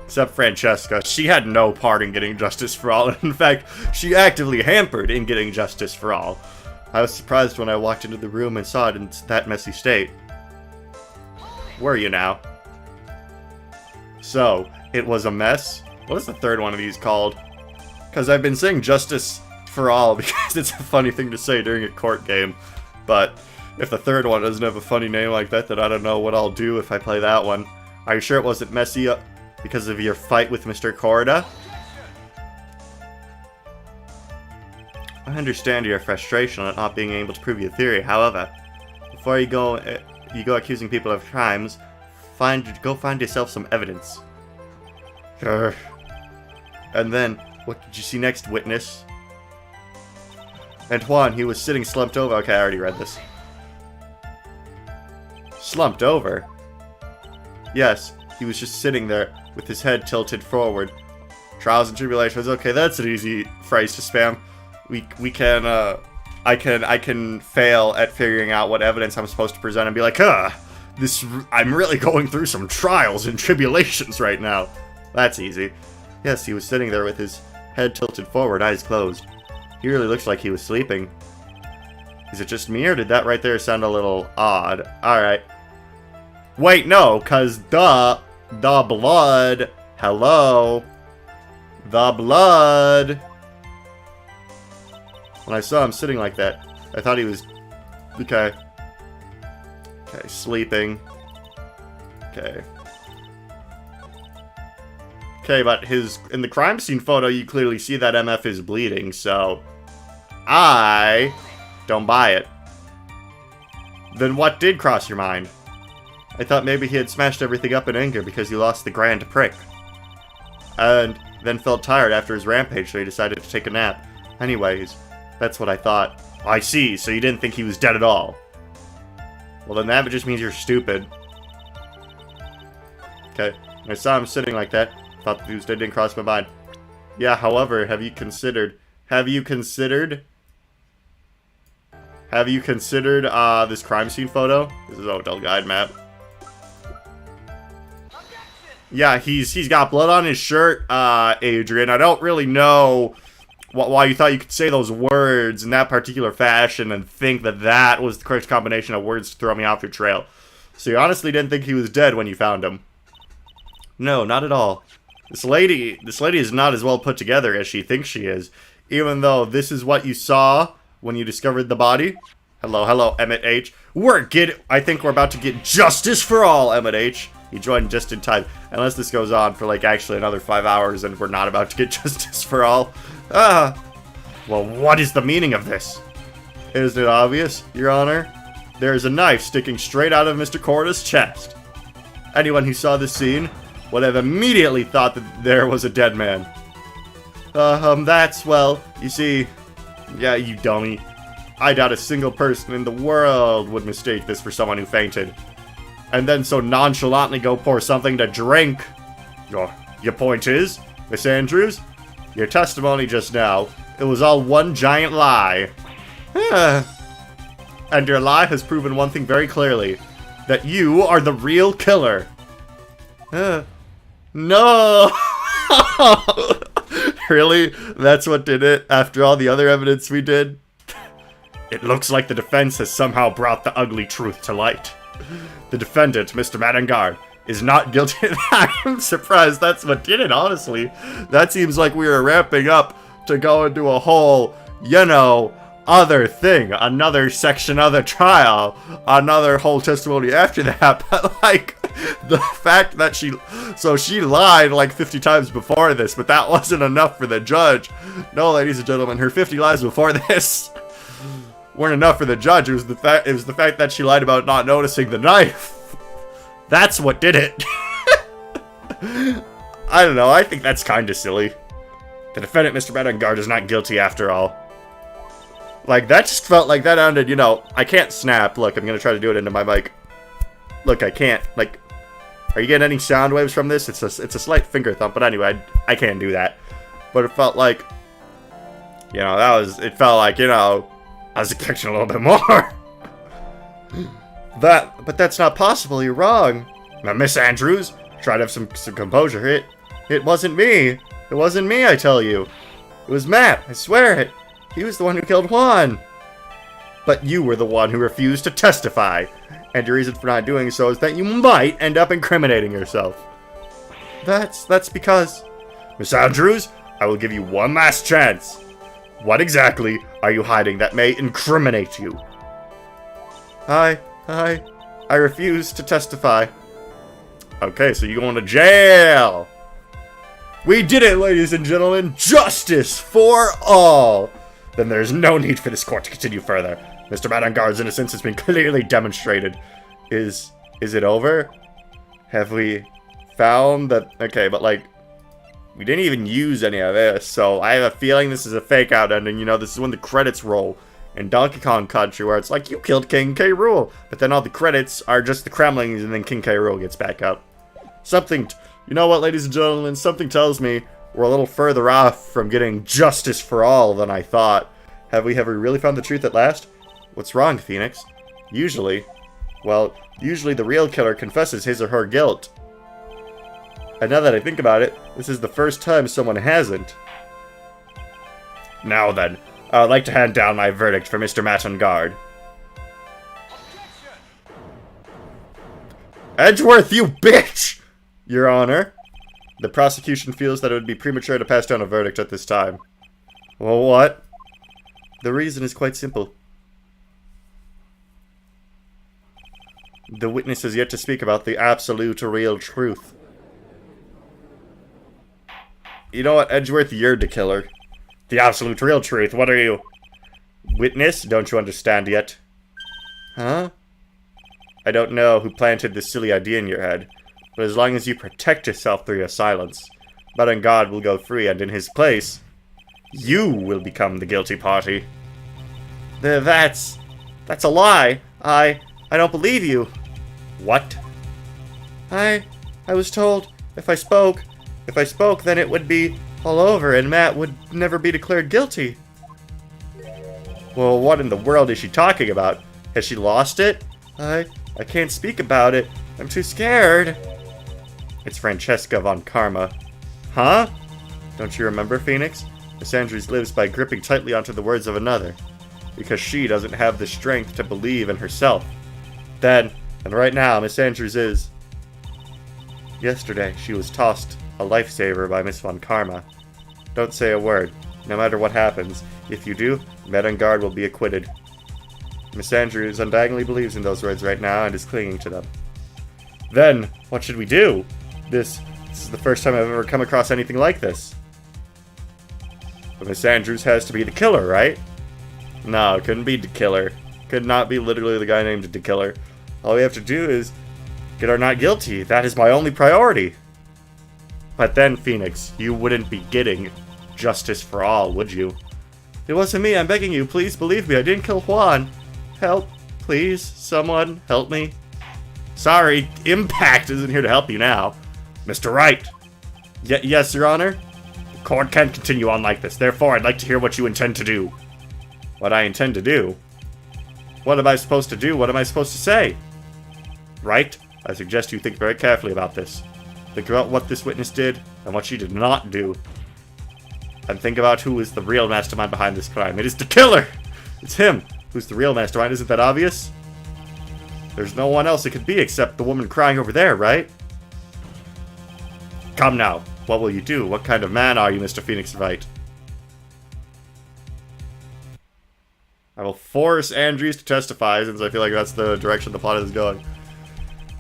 Speaker 1: Except Francesca. She had no part in getting justice for all. In fact, she actively hampered in getting justice for all. I was surprised when I walked into the room and saw it in that messy state. Were you now? So, it was a mess? What is the third one of these called? Because I've been saying justice for all because it's a funny thing to say during a court game. But if the third one doesn't have a funny name like that, then I don't know what I'll do if I play that one. Are you sure it wasn't messy because of your fight with Mr. Korda? I understand your frustration at not being able to prove your theory. However, before you go accusing people of crimes, go find yourself some evidence. Sure. And then, what did you see next, witness? Antoine, he was sitting slumped over. Okay, I already read this. Slumped over? Yes, he was just sitting there with his head tilted forward. Trials and tribulations. Okay, that's an easy phrase to spam. I can fail at figuring out what evidence I'm supposed to present and be like, I'm really going through some trials and tribulations right now. That's easy. Yes, he was sitting there with his head tilted forward, eyes closed. He really looks like he was sleeping. Is it just me, or did that right there sound a little odd? Alright. Wait, no, cause the blood. Hello. The blood. When I saw him sitting like that, I thought he was... Okay. Okay, sleeping. Okay. Okay, but in the crime scene photo, you clearly see that MF is bleeding, so... I don't buy it. Then what did cross your mind? I thought maybe he had smashed everything up in anger because he lost the Grand Prix. And then felt tired after his rampage, so he decided to take a nap. Anyways, that's what I thought. I see, so you didn't think he was dead at all. Well, then that just means you're stupid. Okay, when I saw him sitting like that, thought that he was dead, didn't cross my mind. Yeah, however, have you considered this crime scene photo? This is Odell Guide map. Yeah, he's got blood on his shirt, Adrian. I don't really know why you thought you could say those words in that particular fashion and think that that was the correct combination of words to throw me off your trail. So you honestly didn't think he was dead when you found him? No, not at all. This lady is not as well put together as she thinks she is, even though this is what you saw when you discovered the body. Hello, Emmett H. I think we're about to get justice for all, Emmett H. You joined just in time. Unless this goes on for, like, actually another 5 hours and we're not about to get justice for all. Well, what is the meaning of this? Isn't it obvious, Your Honor? There is a knife sticking straight out of Mr. Korda's chest. Anyone who saw this scene would have immediately thought that there was a dead man. Well, you see... Yeah, you dummy. I doubt a single person in the world would mistake this for someone who fainted. And then so nonchalantly go pour something to drink. Your point is, Miss Andrews, your testimony just now, it was all one giant lie. And your lie has proven one thing very clearly, that you are the real killer. No! Really? That's what did it, after all the other evidence we did? It looks like the defense has somehow brought the ugly truth to light. The defendant, Mr. Madangard, is not guilty. I'm surprised that's what did it, honestly. That seems like we were ramping up to go into a whole, other thing. Another section of the trial. Another whole testimony after that. But, like, The fact that she lied like 50 times before this, but that wasn't enough for the judge. No, ladies and gentlemen, her 50 lies before this weren't enough for the judge. It was the fact that she lied about not noticing the knife. That's what did it. I don't know, I think that's kind of silly. The defendant, Mr. Madden Guard, is not guilty after all. Like, that just felt like that ended, you know, I can't snap. Look, I'm gonna try to do it into my mic. Look, I can't. Like, are you getting any sound waves from this? It's a slight finger thump, but anyway, I can't do that. But it felt like, you know, it felt like, you know, I was expecting a little bit more. But that's not possible, you're wrong. Now, Miss Andrews, try to have some composure. It wasn't me. It wasn't me, I tell you. It was Matt, I swear it. He was the one who killed Juan. But you were the one who refused to testify. And your reason for not doing so is that you might end up incriminating yourself. That's because... Miss Andrews, I will give you one last chance. What exactly are you hiding that may incriminate you? I refuse to testify. Okay, so you're going to jail. We did it, ladies and gentlemen. Justice for all. Then there's no need for this court to continue further. Mr. Madden Guard's innocence has been clearly demonstrated. Is it over? Have we found that... Okay, but like, we didn't even use any of this, so I have a feeling this is a fake out ending. You know, this is when the credits roll in Donkey Kong Country, where it's like, you killed King K. Rool, but then all the credits are just the Kremlings, and then King K. Rool gets back up. You know what, ladies and gentlemen, something tells me we're a little further off from getting justice for all than I thought. Have we really found the truth at last? What's wrong, Phoenix? Usually the real killer confesses his or her guilt. And now that I think about it, this is the first time someone hasn't. Now then, I would like to hand down my verdict for Mr. Madden Guard. Edgeworth, you bitch! Your Honor, the prosecution feels that it would be premature to pass down a verdict at this time. Well, what? The reason is quite simple. The witness has yet to speak about the absolute real truth. You know what, Edgeworth, you're the killer. The absolute real truth, what are you? Witness? Don't you understand yet? Huh? I don't know who planted this silly idea in your head, but as long as you protect yourself through your silence, Madden Guard will go free, and in his place, you will become the guilty party. That's a lie. I don't believe you. What? I was told if I spoke, then it would be all over and Matt would never be declared guilty. Well, what in the world is she talking about? Has she lost it? I can't speak about it. I'm too scared. It's Francesca von Karma. Huh? Don't you remember, Phoenix? Miss Andrews lives by gripping tightly onto the words of another, because she doesn't have the strength to believe in herself. And right now, Miss Andrews is... Yesterday, she was tossed a lifesaver by Miss von Karma. Don't say a word, no matter what happens. If you do, Madden Guard will be acquitted. Miss Andrews undiagnosably believes in those words right now and is clinging to them. Then, what should we do? This is the first time I've ever come across anything like this. But Miss Andrews has to be the killer, right? No, it couldn't be the killer. Could not be literally the guy named the killer. All we have to do is get our not guilty. That is my only priority. But then, Phoenix, you wouldn't be getting justice for all, would you? It wasn't me, I'm begging you. Please believe me, I didn't kill Juan. Help, please, someone, help me. Sorry, Impact isn't here to help you now. Mr. Wright. Yes, Your Honor? The court can't continue on like this. Therefore, I'd like to hear what you intend to do. What I intend to do? What am I supposed to do? What am I supposed to say? Right? I suggest you think very carefully about this. Think about what this witness did and what she did not do. And think about who is the real mastermind behind this crime. It is the killer! It's him who's the real mastermind. Isn't that obvious? There's no one else it could be except the woman crying over there, right? Come now. What will you do? What kind of man are you, Mr. Phoenix Wright? I will force Andrews to testify, since I feel like that's the direction the plot is going.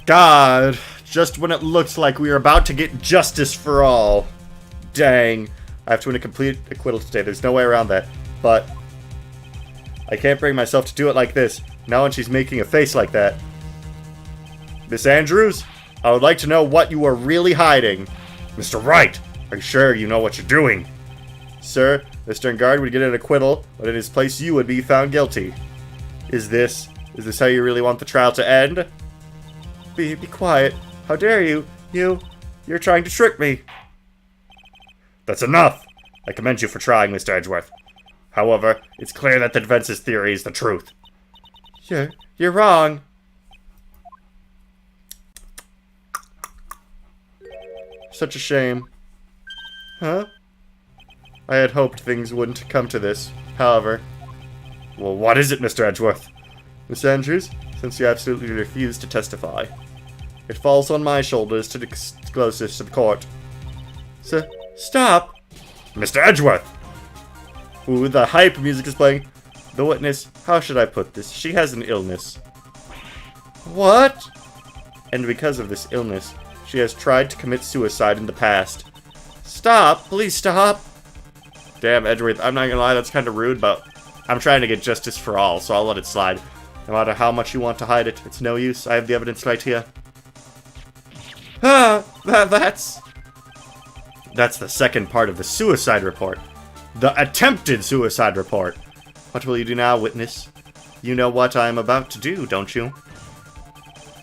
Speaker 1: God, Just when it looks like we are about to get justice for all. Dang. I have to win a complete acquittal today. There's no way around that. But I can't bring myself to do it like this. Now when she's making a face like that. Miss Andrews, I would like to know what you are really hiding. Mr. Wright, are you sure you know what you're doing? Sir, Mr. Enguarde would get an acquittal, but in his place you would be found guilty. Is this how you really want the trial to end? Be quiet. How dare you? You're trying to trick me. That's enough. I commend you for trying, Mr. Edgeworth. However, it's clear that the defense's theory is the truth. You're wrong. Such a shame. Huh? I had hoped things wouldn't come to this. However... Well, what is it, Mr. Edgeworth? Miss Andrews, since you absolutely refuse to testify, it falls on my shoulders to disclose this to the court. Stop! Mr. Edgeworth! Ooh, the hype music is playing. The witness, how should I put this? She has an illness. What? And because of this illness, she has tried to commit suicide in the past. Stop! Please stop! Damn, Edgeworth, I'm not gonna lie, that's kind of rude, but I'm trying to get justice for all, so I'll let it slide. No matter how much you want to hide it, it's no use. I have the evidence right here. That's the second part of the suicide report. The attempted suicide report. What will you do now, witness? You know what I am about to do, don't you?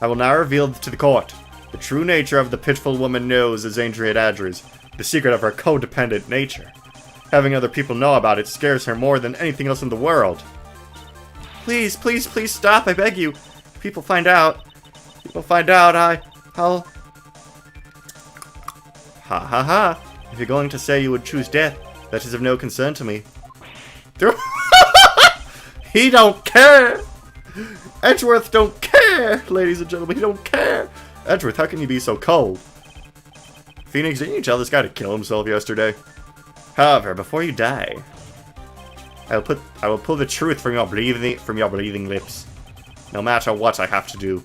Speaker 1: I will now reveal to the court the true nature of the pitiful woman known as Andrea Andrews, the secret of her codependent nature. Having other people know about it scares her more than anything else in the world. Please, please, please stop, I beg you. People find out. I'll... Ha ha ha. If you're going to say you would choose death, that is of no concern to me. He don't care! Edgeworth don't care, ladies and gentlemen, he don't care! Edgeworth, how can you be so cold? Phoenix, didn't you tell this guy to kill himself yesterday? However, before you die, I will pull the truth from your breathing lips. No matter what I have to do.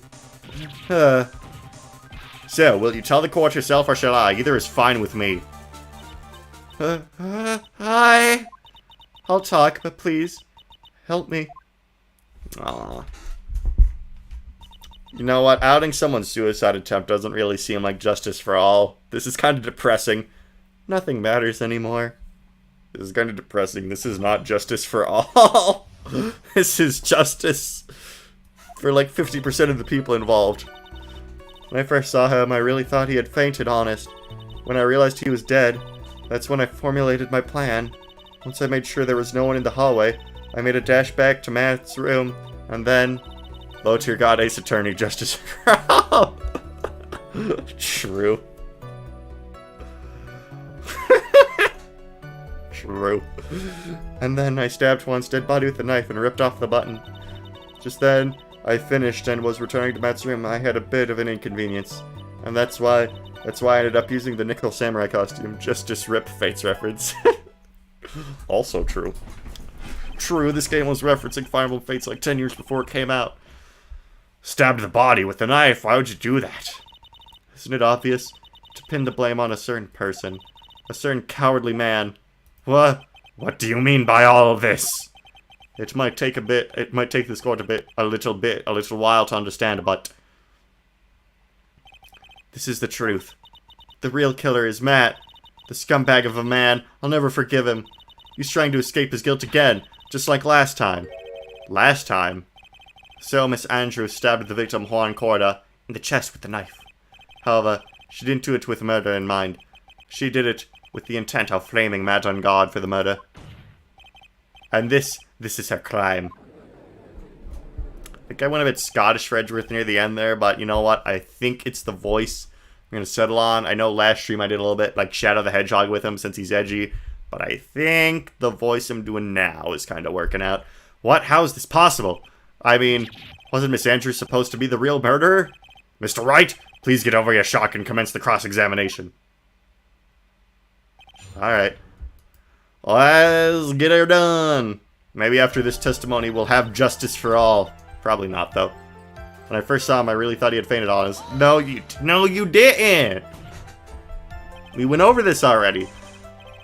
Speaker 1: So, will you tell the court yourself or shall I? Either is fine with me. I'll talk, but please, help me. Aww. You know what? Outing someone's suicide attempt doesn't really seem like justice for all. This is kind of depressing. Nothing matters anymore. This is kind of depressing. This is not justice for all. This is justice for like 50% of the people involved. When I first saw him, I really thought he had fainted, honest. When I realized he was dead, that's when I formulated my plan. Once I made sure there was no one in the hallway, I made a dash back to Matt's room, and then... Lo to your god, Ace Attorney, justice for all. True. True. And then I stabbed one's dead body with a knife and ripped off the button. Just then, I finished and was returning to Matt's room. I had a bit of an inconvenience. And that's why I ended up using the Nickel Samurai costume. Justice Rip Fates reference. Also true. True, this game was referencing Fire Emblem Fates like 10 years before it came out. Stabbed the body with a knife, why would you do that? Isn't it obvious? To pin the blame on a certain person. A certain cowardly man. What? What do you mean by all of this? It might take this court a little while to understand, but... This is the truth. The real killer is Matt. The scumbag of a man. I'll never forgive him. He's trying to escape his guilt again, just like last time. Last time? So Miss Andrews stabbed the victim Juan Corda in the chest with the knife. However, she didn't do it with murder in mind. She did it with the intent of flaming Matt Enguarde for the murder. And this is her crime. I think I went a bit Scottish for Edgeworth near the end there, but you know what? I think it's the voice I'm going to settle on. I know last stream I did a little bit like Shadow the Hedgehog with him since he's edgy, but I think the voice I'm doing now is kind of working out. What? How is this possible? I mean, wasn't Miss Andrews supposed to be the real murderer? Mr. Wright, please get over your shock and commence the cross-examination. Alright. Let's get her done. Maybe after this testimony we'll have justice for all. Probably not, though. When I first saw him, I really thought he had fainted on us. No, you didn't! We went over this already.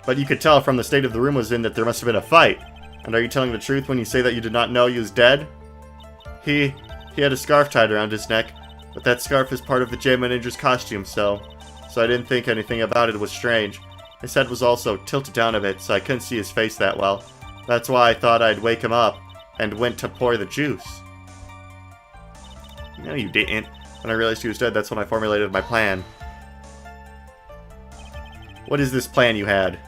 Speaker 1: But you could tell from the state of the room was in that there must have been a fight. And are you telling the truth when you say that you did not know he was dead? He had a scarf tied around his neck, but that scarf is part of the J-Man Ninja's costume, so I didn't think anything about it was strange. His head was also tilted down a bit, so I couldn't see his face that well. That's why I thought I'd wake him up, and went to pour the juice. No, you didn't. When I realized he was dead, that's when I formulated my plan. What is this plan you had?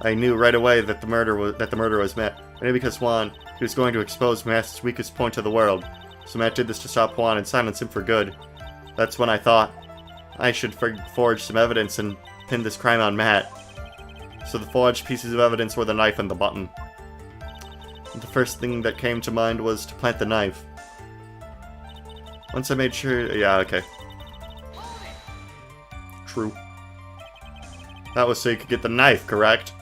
Speaker 1: I knew right away that the murder was Matt. Maybe because Juan, he was going to expose Matt's weakest point to the world. So Matt did this to stop Juan and silence him for good. That's when I thought I should forge some evidence and pin this crime on Matt. So the forged pieces of evidence were the knife and the button. And the first thing that came to mind was to plant the knife. Once I made sure... Yeah, okay. True. That was so you could get the knife, correct?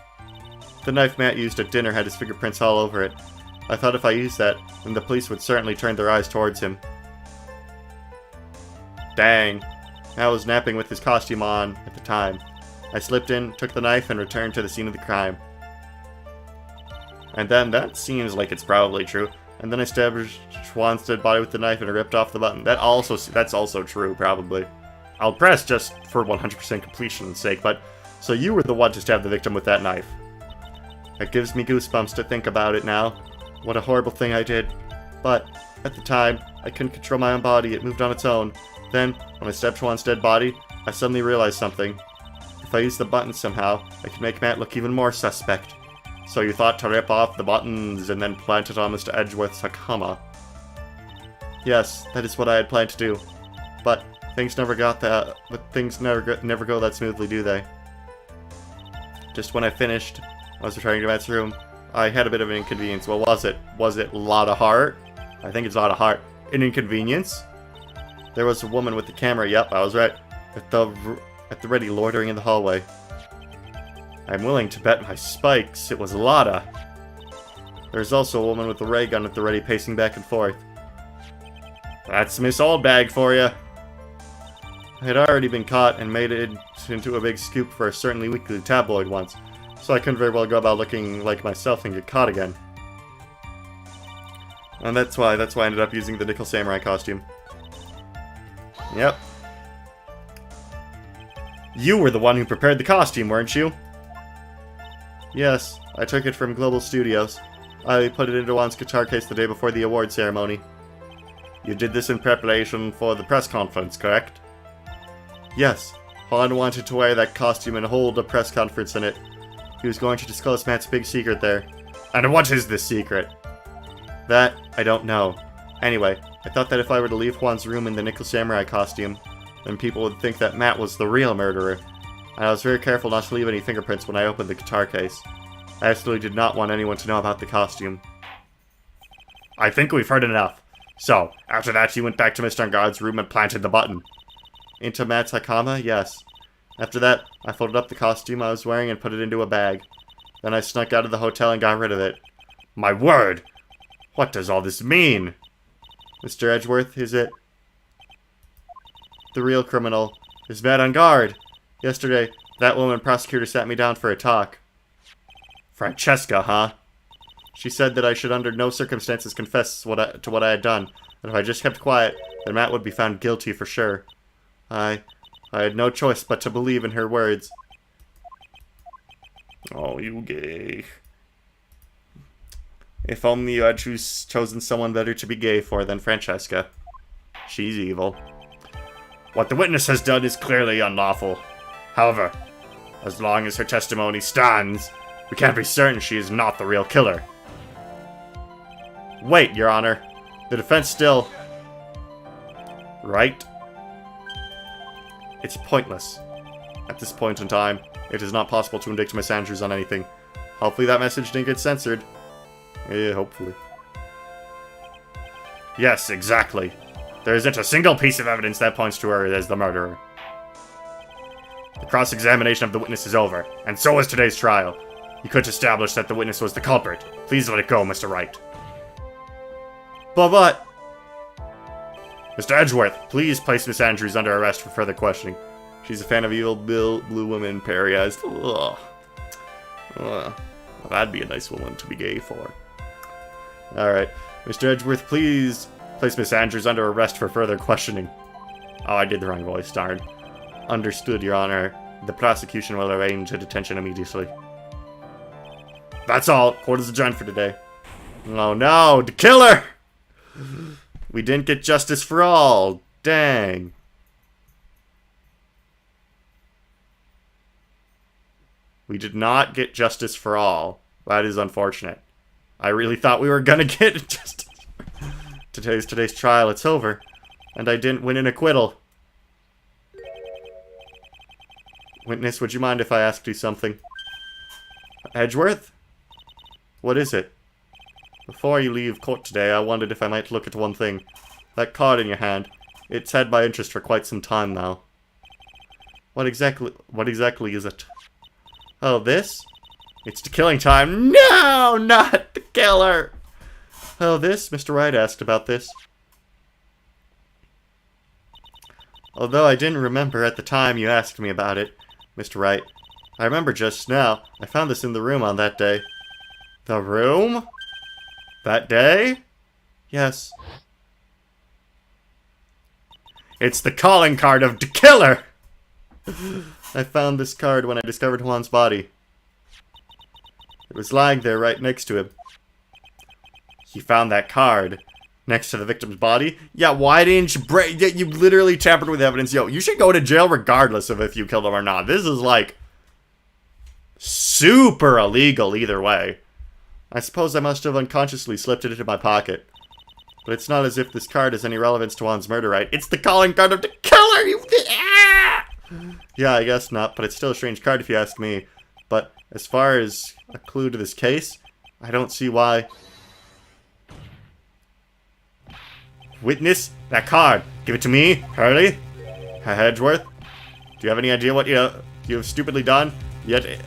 Speaker 1: The knife Matt used at dinner had his fingerprints all over it. I thought if I used that, then the police would certainly turn their eyes towards him. Dang. Matt was napping with his costume on at the time. I slipped in, took the knife, and returned to the scene of the crime. And then, that seems like it's probably true. And then I stabbed Juan's dead body with the knife and ripped off the button. That's also true, probably. I'll press just for 100% completion's sake, but... So you were the one to stab the victim with that knife. It gives me goosebumps to think about it now. What a horrible thing I did. But, at the time, I couldn't control my own body, it moved on its own. Then, when I stabbed Juan's dead body, I suddenly realized something. If I used the buttons somehow, I could make Matt look even more suspect. So you thought to rip off the buttons and then plant it on Mr. Edgeworth's Hakama. Yes, that is what I had planned to do. But things never go that smoothly, do they? Just when I finished, I was returning to Matt's room, I had a bit of an inconvenience. What was it? Was it a lot of heart? I think it's a lot of heart. An inconvenience? There was a woman with the camera, yep, I was right. At the ready, loitering in the hallway. I'm willing to bet my spikes it was Lotta. There's also a woman with a ray gun at the ready, pacing back and forth. That's Miss Oldbag for you. I had already been caught and made it into a big scoop for a certainly weekly tabloid once, so I couldn't very well go about looking like myself and get caught again. And that's why I ended up using the Nickel Samurai costume. Yep. You were the one who prepared the costume, weren't you? Yes, I took it from Global Studios. I put it into Juan's guitar case the day before the award ceremony. You did this in preparation for the press conference, correct? Yes, Juan wanted to wear that costume and hold a press conference in it. He was going to disclose Matt's big secret there. And what is this secret? That, I don't know. Anyway, I thought that if I were to leave Juan's room in the Nickel Samurai costume, then people would think that Matt was the real murderer. And I was very careful not to leave any fingerprints when I opened the guitar case. I absolutely did not want anyone to know about the costume. I think we've heard enough. So, after that you went back to Mr. Enguarde's room and planted the button. Into Matt's Hakama? Yes. After that, I folded up the costume I was wearing and put it into a bag. Then I snuck out of the hotel and got rid of it. My word! What does all this mean? Mr. Edgeworth, is it? The real criminal is Matt Enguarde. Yesterday, that woman prosecutor sat me down for a talk. Francesca, huh? She said that I should under no circumstances confess to what I had done, and if I just kept quiet, then Matt would be found guilty for sure. I had no choice but to believe in her words. Oh, you gay. If only you had chosen someone better to be gay for than Francesca. She's evil. What the witness has done is clearly unlawful. However, as long as her testimony stands, we can't be certain she is not the real killer. Wait, Your Honor. The defense still... Right? It's pointless. At this point in time, it is not possible to indict Miss Andrews on anything. Hopefully that message didn't get censored. Yeah, hopefully. Yes, exactly. There isn't a single piece of evidence that points to her as the murderer. The cross-examination of the witness is over, and so is today's trial. You could establish that the witness was the culprit. Please let it go, Mr. Wright. But what? Mr. Edgeworth, please place Miss Andrews under arrest for further questioning. She's a fan of evil blue women, Perry-eyes. Ugh. Well, that'd be a nice woman to be gay for. Alright. Mr. Edgeworth, please place Miss Andrews under arrest for further questioning. Oh, I did the wrong voice, darn. Understood, Your Honor. The prosecution will arrange a detention immediately. That's all. Court is adjourned for today. Oh no, the killer! We didn't get justice for all. Dang. We did not get justice for all. That is unfortunate. I really thought we were gonna get justice. Today's trial, it's over. And I didn't win an acquittal. Witness, would you mind if I asked you something? Edgeworth? What is it? Before you leave court today, I wondered if I might look at one thing. That card in your hand. It's had my interest for quite some time now. What exactly is it? Oh, this? It's the killing time. No, not the killer! Oh, this? Mr. Wright asked about this. Although I didn't remember at the time you asked me about it, Mr. Wright. I remember just now. I found this in the room on that day. The room? That day? Yes. It's the calling card of the killer! I found this card when I discovered Juan's body. It was lying there right next to him. You found that card next to the victim's body? Yeah, why didn't you break? Yeah, you literally tampered with evidence. Yo, you should go to jail regardless of if you killed him or not. This is like super illegal either way. I suppose I must have unconsciously slipped it into my pocket. But it's not as if this card has any relevance to Juan's murder, right? It's the calling card of the killer! Yeah, I guess not, but it's still a strange card if you ask me. But as far as a clue to this case, I don't see why. Witness, that card. Give it to me, Hurley. Edgeworth. Do you have any idea what you have stupidly done? Yet,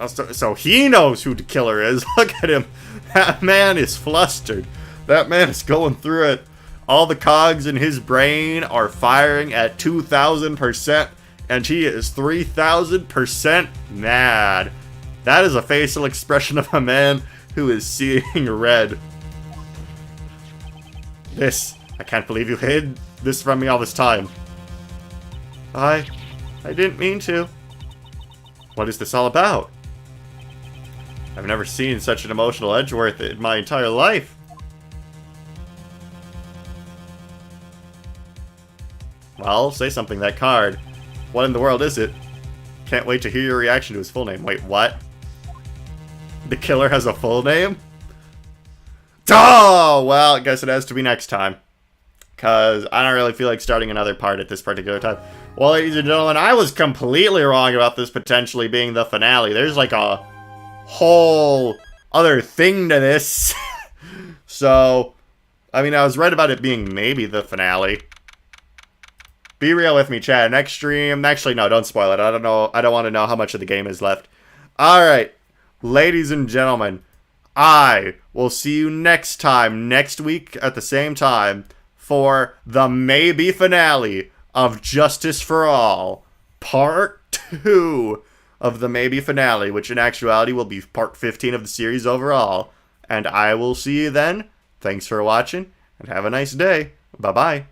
Speaker 1: so he knows who the killer is. Look at him. That man is flustered. That man is going through it. All the cogs in his brain are firing at 2,000%, and he is 3,000% mad. That is a facial expression of a man who is seeing red. I can't believe you hid this from me all this time. I didn't mean to. What is this all about? I've never seen such an emotional Edgeworth in my entire life. Well, say something, that card. What in the world is it? Can't wait to hear your reaction to his full name. Wait, what? The killer has a full name? Oh, well, I guess it has to be next time. Because I don't really feel like starting another part at this particular time. Well, ladies and gentlemen, I was completely wrong about this potentially being the finale. There's like a whole other thing to this. So, I mean, I was right about it being maybe the finale. Be real with me, chat. Next stream... Actually, no, don't spoil it. I don't know. I don't want to know how much of the game is left. Alright, ladies and gentlemen, I will see you next time, next week at the same time, for the maybe finale of Justice for All, Part 2 of the maybe finale, which in actuality will be Part 15 of the series overall. And I will see you then. Thanks for watching, and have a nice day. Bye-bye.